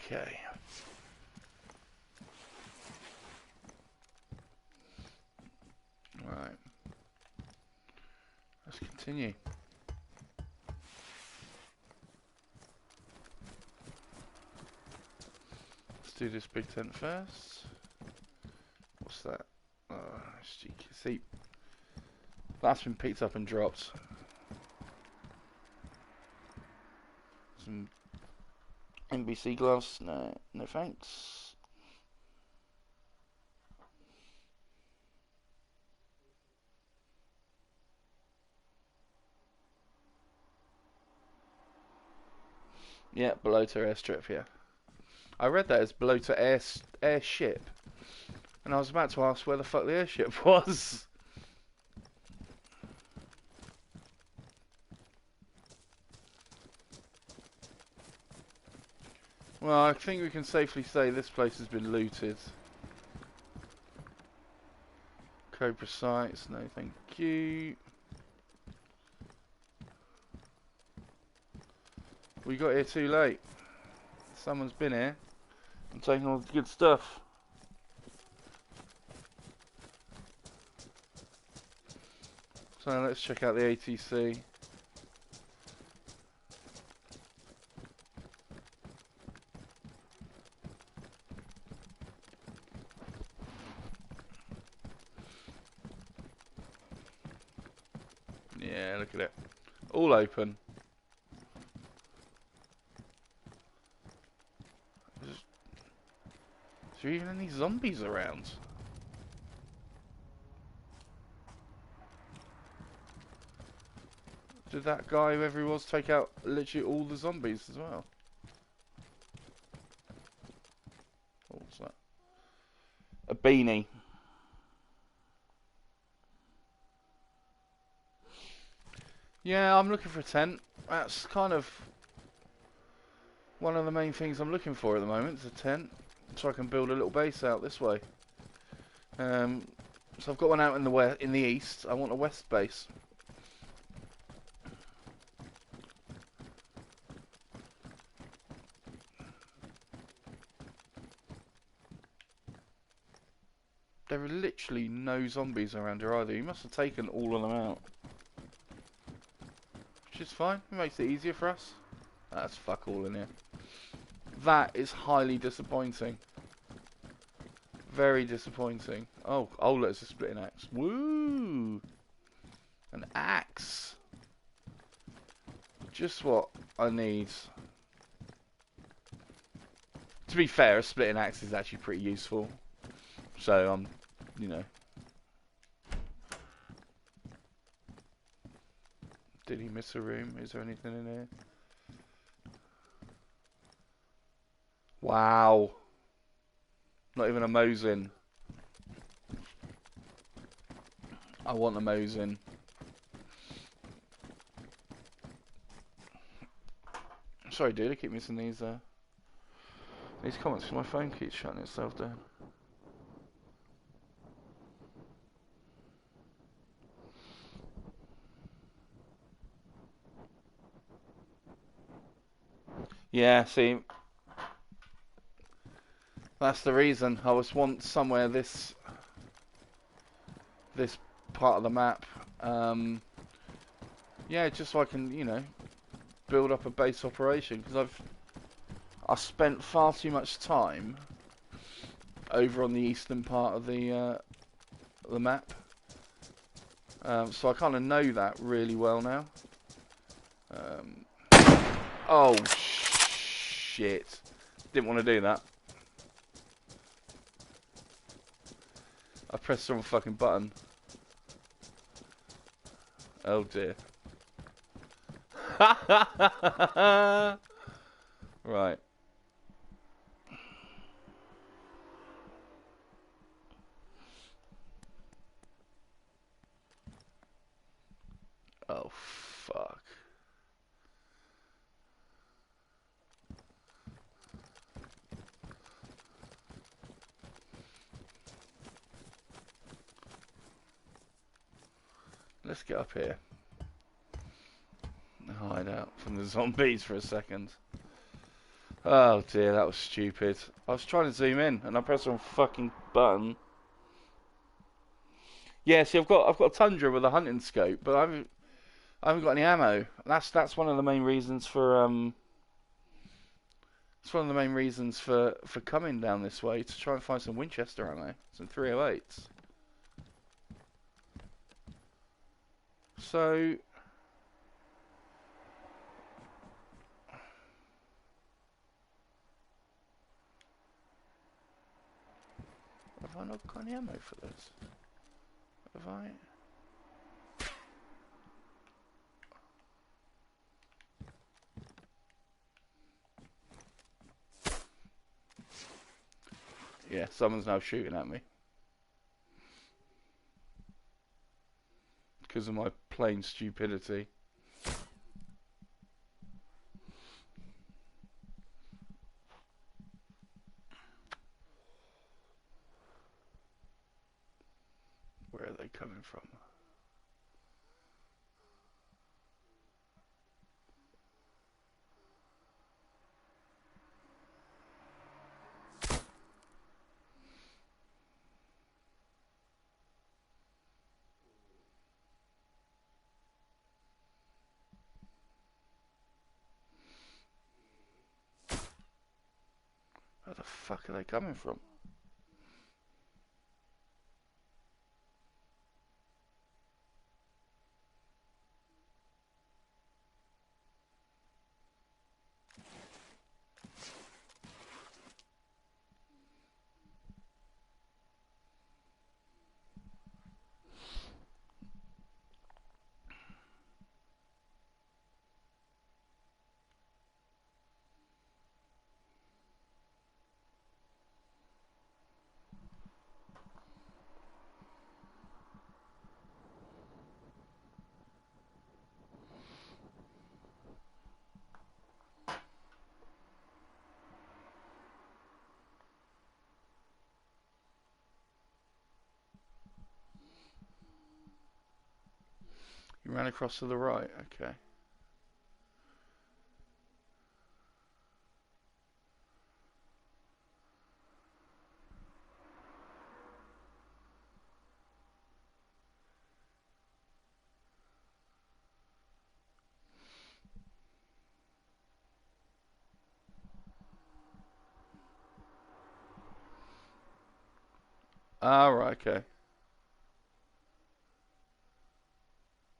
Okay. Right. Let's continue. Let's do this big tent first. What's that? See, that's been picked up and dropped. Some NBC gloves. No, no thanks. Yeah, below to airstrip, yeah. I read that as below to airship. And I was about to ask where the fuck the airship was. Well, I think we can safely say this place has been looted. Cobra sites, no thank you. We got here too late. Someone's been here and taken all the good stuff. So let's check out the ATC. Yeah, look at it. All open. Is there even any zombies around? Did that guy, whoever he was, take out literally all the zombies as well? Oh, what's that? A beanie. Yeah, I'm looking for a tent. That's kind of one of the main things I'm looking for at the moment, is a tent. So I can build a little base out this way. So I've got one out in the east. I want a west base. There are literally no zombies around here either. You must have taken all of them out. fine. It makes it easier for us. That's fuck all in here. That is highly disappointing. Very disappointing. Oh, look, it's a splitting axe. Woo! An axe. Just what I need. To be fair, a splitting axe is actually pretty useful. So, you know. Did he miss a room? Is there anything in here? Wow. Not even a Mosin. I want a Mosin. Sorry, dude. I keep missing these comments because my phone keeps shutting itself down. Yeah, see, that's the reason. I was once somewhere this part of the map. Yeah, just so I can, you know, build up a base operation, because I spent far too much time over on the eastern part of the map. So I kind of know that really well now. Oh shit! Didn't want to do that. I pressed the wrong fucking button. Oh dear. Right. Oh fuck. Let's get up here. Hide out from the zombies for a second. Oh dear, that was stupid. I was trying to zoom in and I pressed the wrong fucking button. Yeah, see, I've got a Tundra with a hunting scope, but I haven't got any ammo. That's one of the main reasons for it's one of the main reasons for coming down this way, to try and find some Winchester ammo, some 308s. So have I not got any ammo for this? Have I? Yeah, someone's now shooting at me because of my plain stupidity. Where are they coming from? Where the fuck are they coming from? You ran across to the right, okay. Ah, right, okay.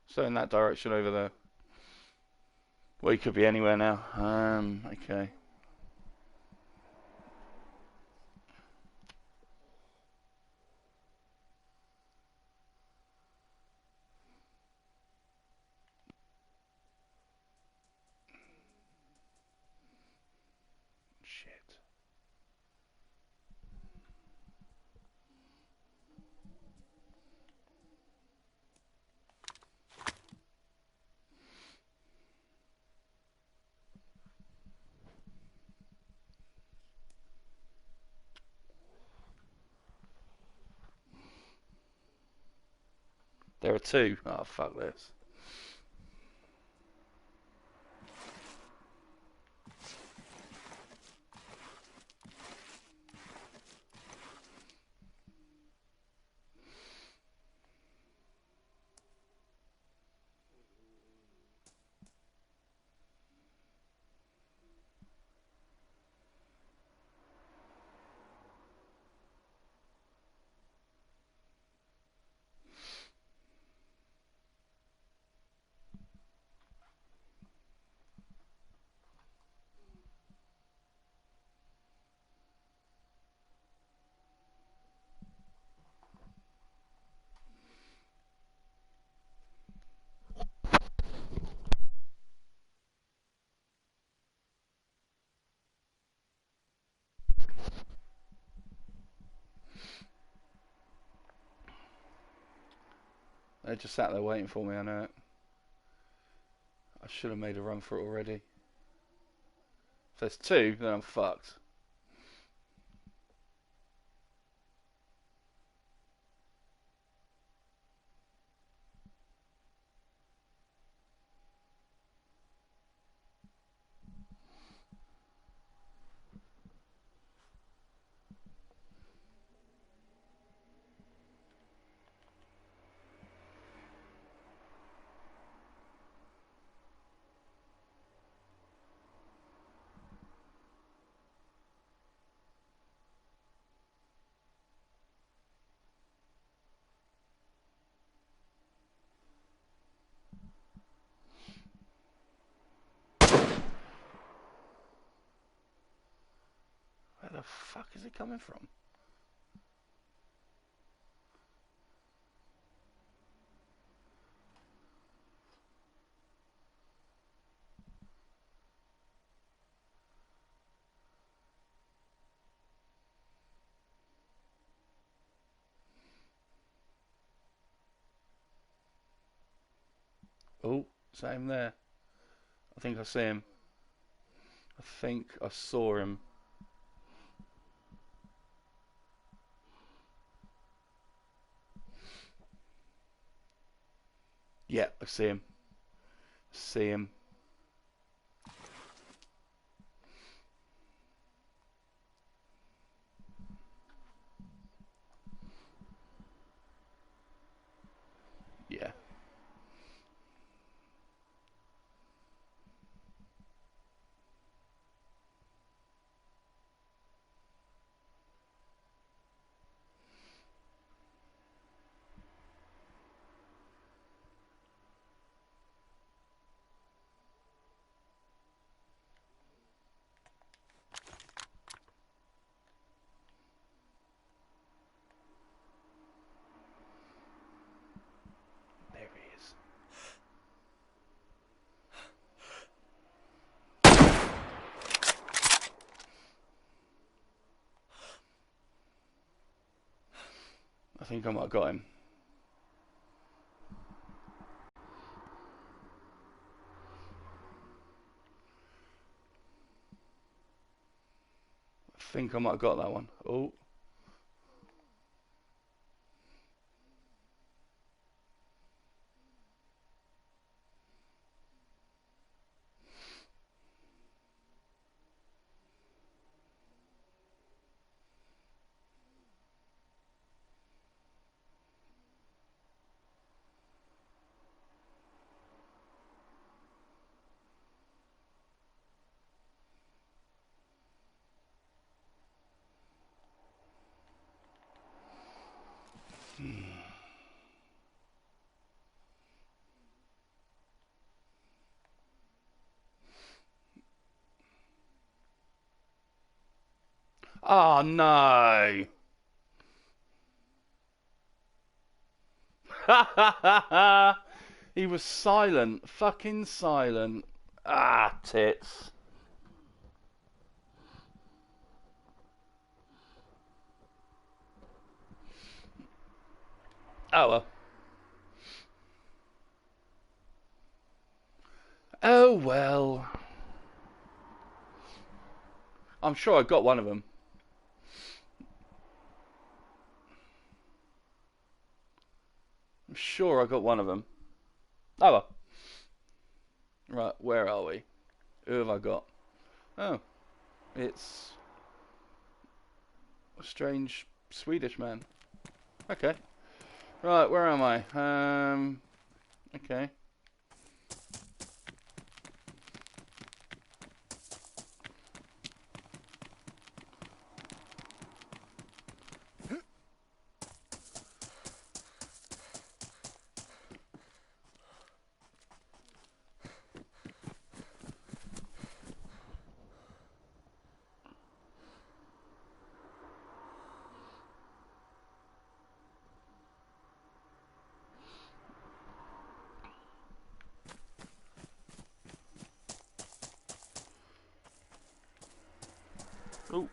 So in that direction over there. Well, he could be anywhere now. Okay. Shit. There are two. Oh, fuck this. They just sat there waiting for me, I know it. I should have made a run for it already. If there's two, then I'm fucked. Where the fuck is it coming from? Oh, same there. I think I see him. I think I saw him. Yeah, I see him. See him. Yeah. There he is. I think I might have got him. I think I might have got that one. Oh. Oh no! He was silent, fucking silent. Ah, tits. Oh well. Oh well. I'm sure I got one of them. I'm sure I got one of them. Oh well. Right, where are we? Who have I got? Oh, it's a strange Swedish man. Okay. Right, where am I? Okay. Oh.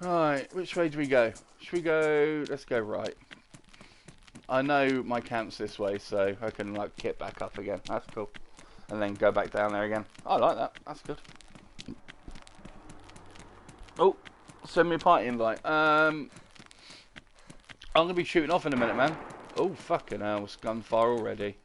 Right, which way do we go? Should we go... Let's go right. I know my camp's this way, so I can, like, get back up again. That's cool. And then go back down there again. I like that. That's good. Oh, send me a party invite. I'm going to be shooting off in a minute, man. Oh, fucking hell. It's gone far already.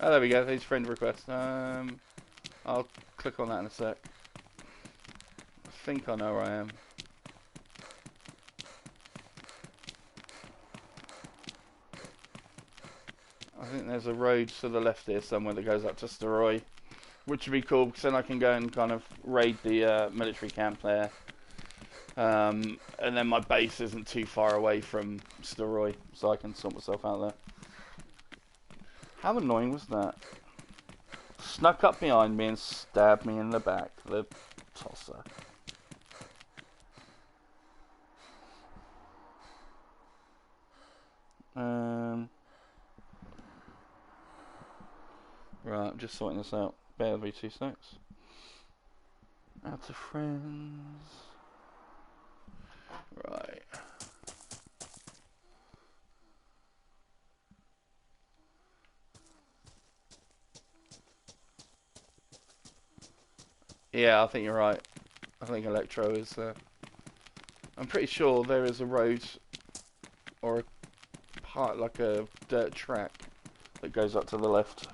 Oh, there we go. There's friend request. I'll click on that in a sec. I think I know where I am. I think there's a road to the left here somewhere that goes up to Steroy, which would be cool because then I can go and kind of raid the military camp there. And then my base isn't too far away from Steroy, so I can sort myself out there. How annoying was that? Snuck up behind me and stabbed me in the back. The tosser. Right, I'm just sorting this out. Bear with me 2 secs. Add to friends. Right. Yeah, I think you're right. I think Electro is... I'm pretty sure there is a road or a part, like a dirt track that goes up to the left.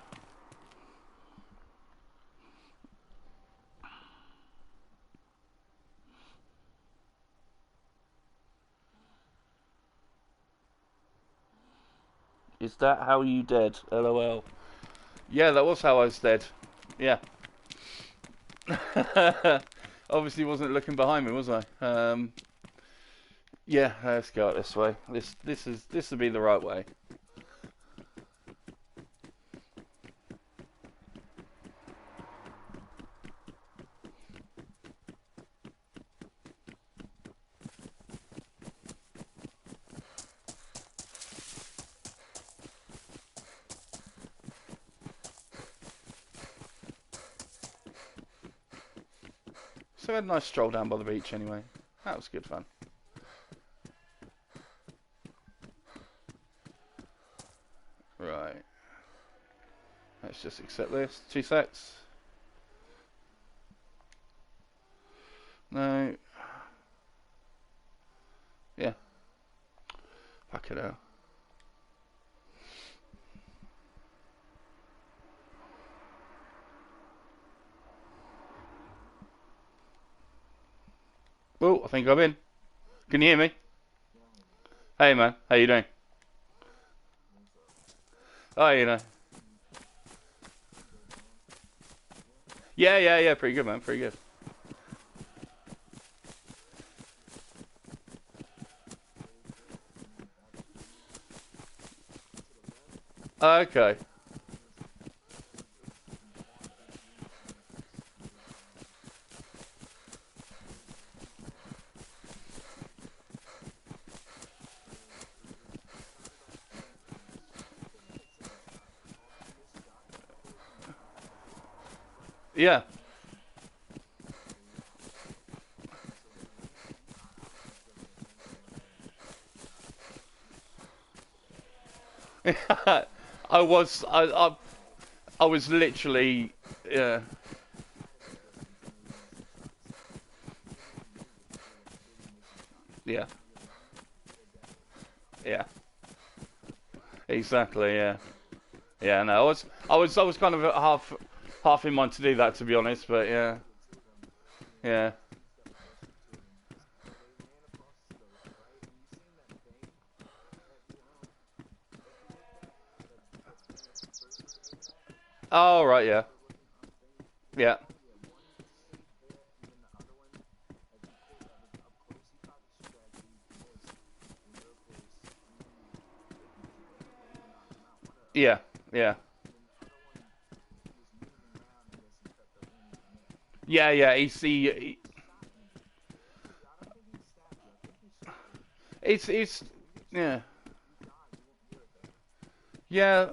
Is that how you dead? LOL. Yeah, that was how I was dead. Yeah. Obviously wasn't looking behind me, was I? Yeah, let's go this way. This would be the right way. So I had a nice stroll down by the beach anyway. That was good fun. Right. Let's just accept this. 2 secs. No. Yeah. Fuck it out. Oh, I think I'm in. Can you hear me? Hey man, how you doing? Oh, you know. Yeah, yeah, yeah. Pretty good, man. Pretty good. Okay. Yeah. I was. I was literally. Yeah. Yeah. Yeah. Exactly. Yeah. Yeah. No, I was kind of half in mind to do that, to be honest. But yeah. Yeah. Oh right. Yeah. Yeah. Yeah. Yeah. Yeah. Yeah. It's. Yeah. Yeah.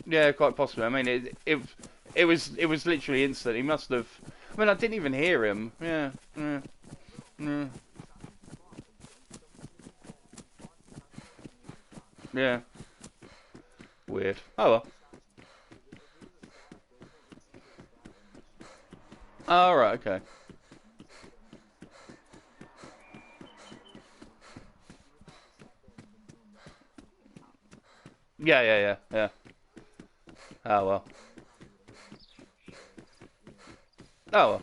Yeah. Quite possibly. I mean, it was literally instant. He must have. I mean, I didn't even hear him. Yeah. Yeah. Yeah. Yeah. Weird. Oh well. Oh right. Okay. Yeah. Yeah. Yeah. Yeah. Oh well. Oh well.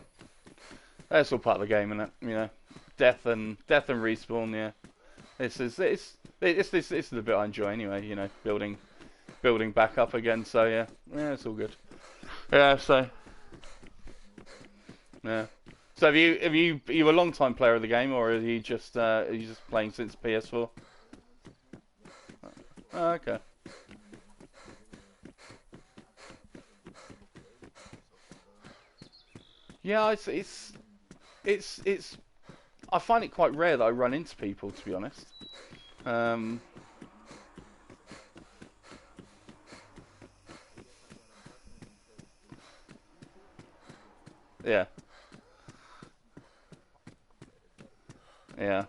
That's all part of the game, isn't it? You know, death and respawn. Yeah. This is the bit I enjoy anyway. You know, building back up again. So yeah. Yeah. It's all good. Yeah. So yeah. So are you a long time player of the game, or are you just playing since PS4? Oh, okay. Yeah, it's I find it quite rare that I run into people, to be honest. Um, yeah, yeah,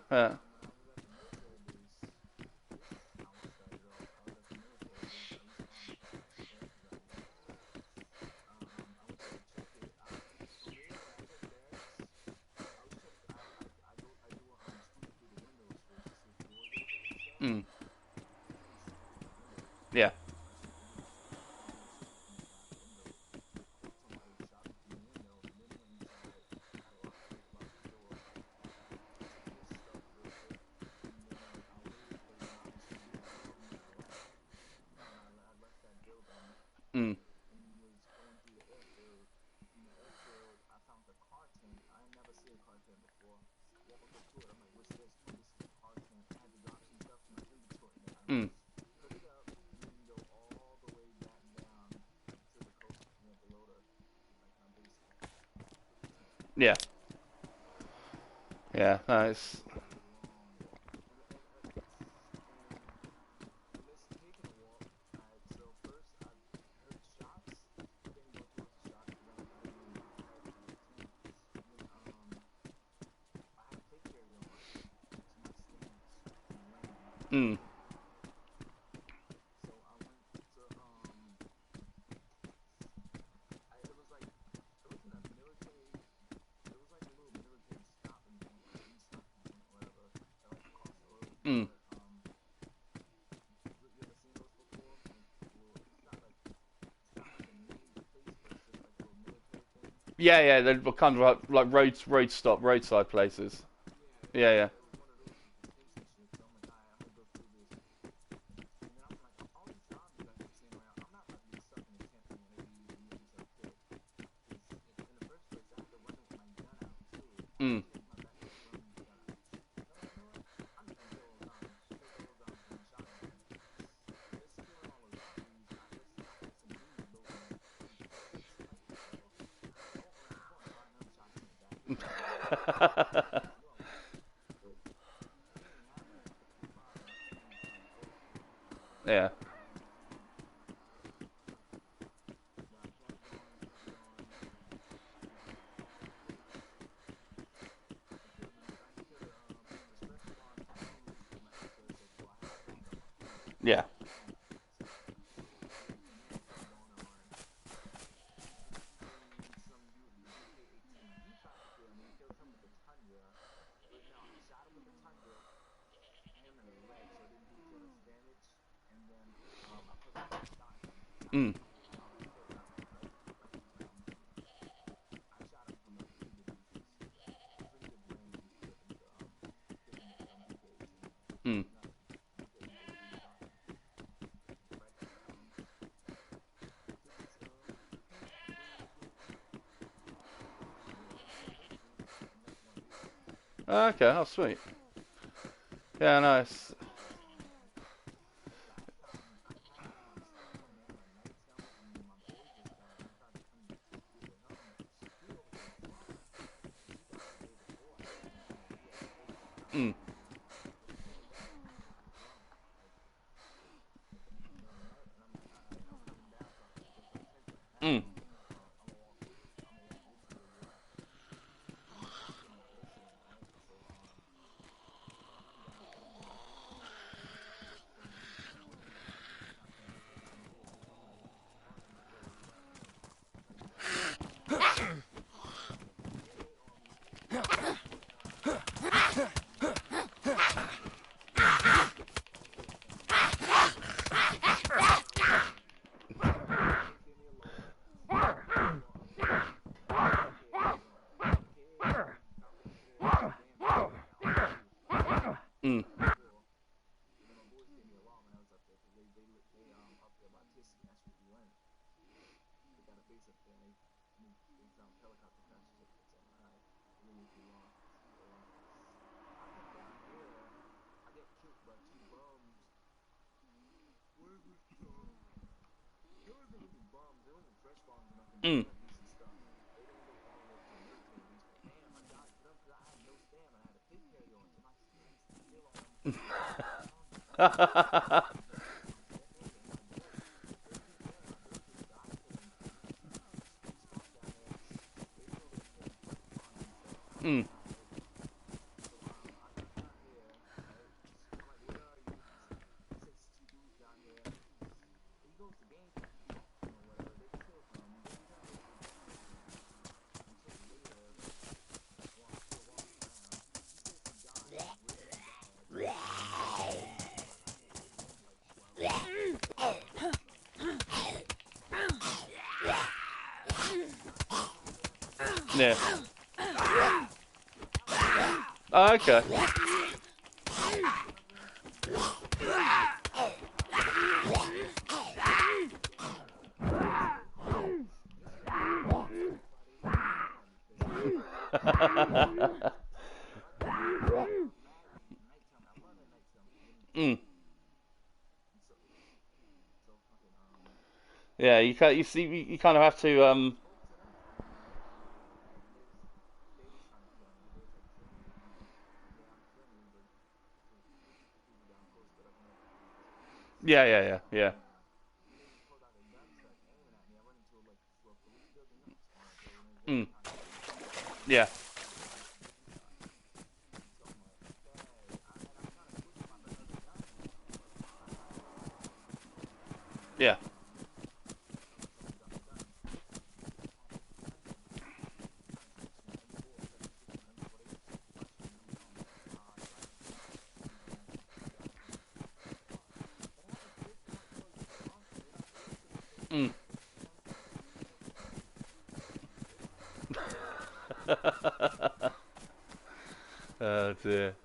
mm, yeah, mm, mm, yeah, yeah. No, it's mm, mm. Yeah, yeah, they're kind of like roadside places. Yeah, yeah. Mm. Yeah. Yeah. Mm. Mm. Okay, oh sweet. Yeah, nice. Mm. Mm. Mm. Mm. Mm. Yeah. Oh, okay. Mm. Yeah, you can you see you kind of have to yeah, yeah, yeah, yeah. Mm. Yeah. Yeah. Mm. Oh dear.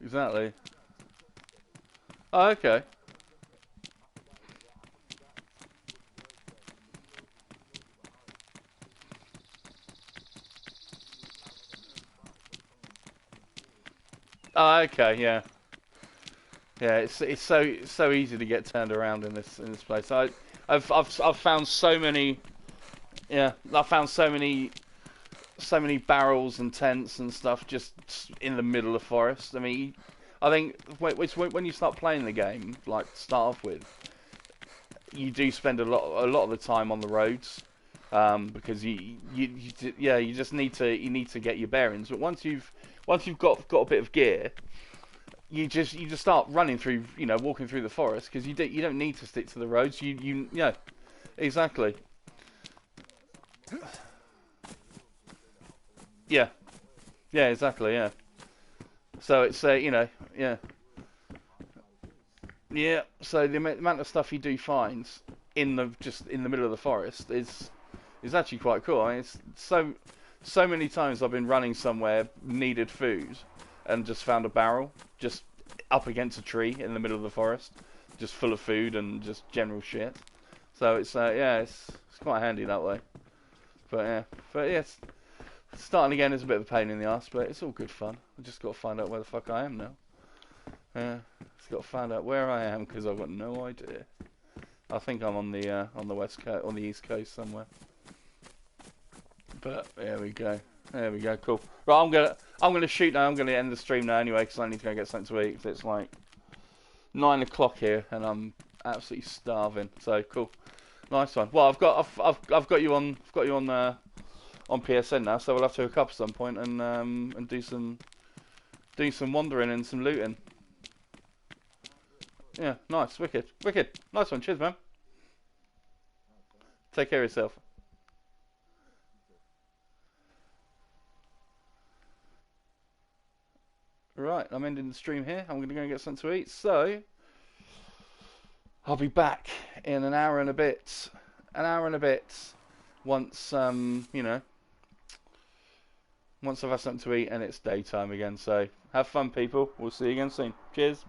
Exactly. Oh, okay. Oh, okay. Yeah. Yeah. It's so easy to get turned around in this place. I've found so many. Yeah. I've found so many barrels and tents and stuff just in the middle of forest. I mean, I think when you start playing the game, like to start off with, you do spend a lot of the time on the roads, because you just need to get your bearings. But once you've got a bit of gear, you just start running through, walking through the forest, because you don't need to stick to the roads. Yeah, exactly. Yeah, yeah, exactly. Yeah. So it's yeah. Yeah, so the amount of stuff you do find just in the middle of the forest is actually quite cool. I mean, it's so many times I've been running somewhere, needed food, and just found a barrel just up against a tree in the middle of the forest, just full of food and just general shit. So it's yeah, it's quite handy that way. But yeah, starting again is a bit of a pain in the ass, but it's all good fun. I just got to find out where the fuck I am now. Yeah, just got to find out where I am, because I've got no idea. I think I'm on the west coast, on the east coast somewhere. But there we go. There we go. Cool. Right, I'm gonna shoot now. I'm gonna end the stream now anyway, because I need to go get something to eat. 'Cause it's like 9 o'clock here, and I'm absolutely starving. So cool. Nice one. Well, I've got you on on PSN now, so we'll have to hook up at some point and do some wandering and some looting. Yeah, nice, wicked, nice one. Cheers, man. Take care of yourself. Right, I'm ending the stream here. I'm gonna go and get something to eat. So I'll be back in an hour and a bit. An hour and a bit. Once once I've had something to eat and it's daytime again. So have fun, people. We'll see you again soon. Cheers.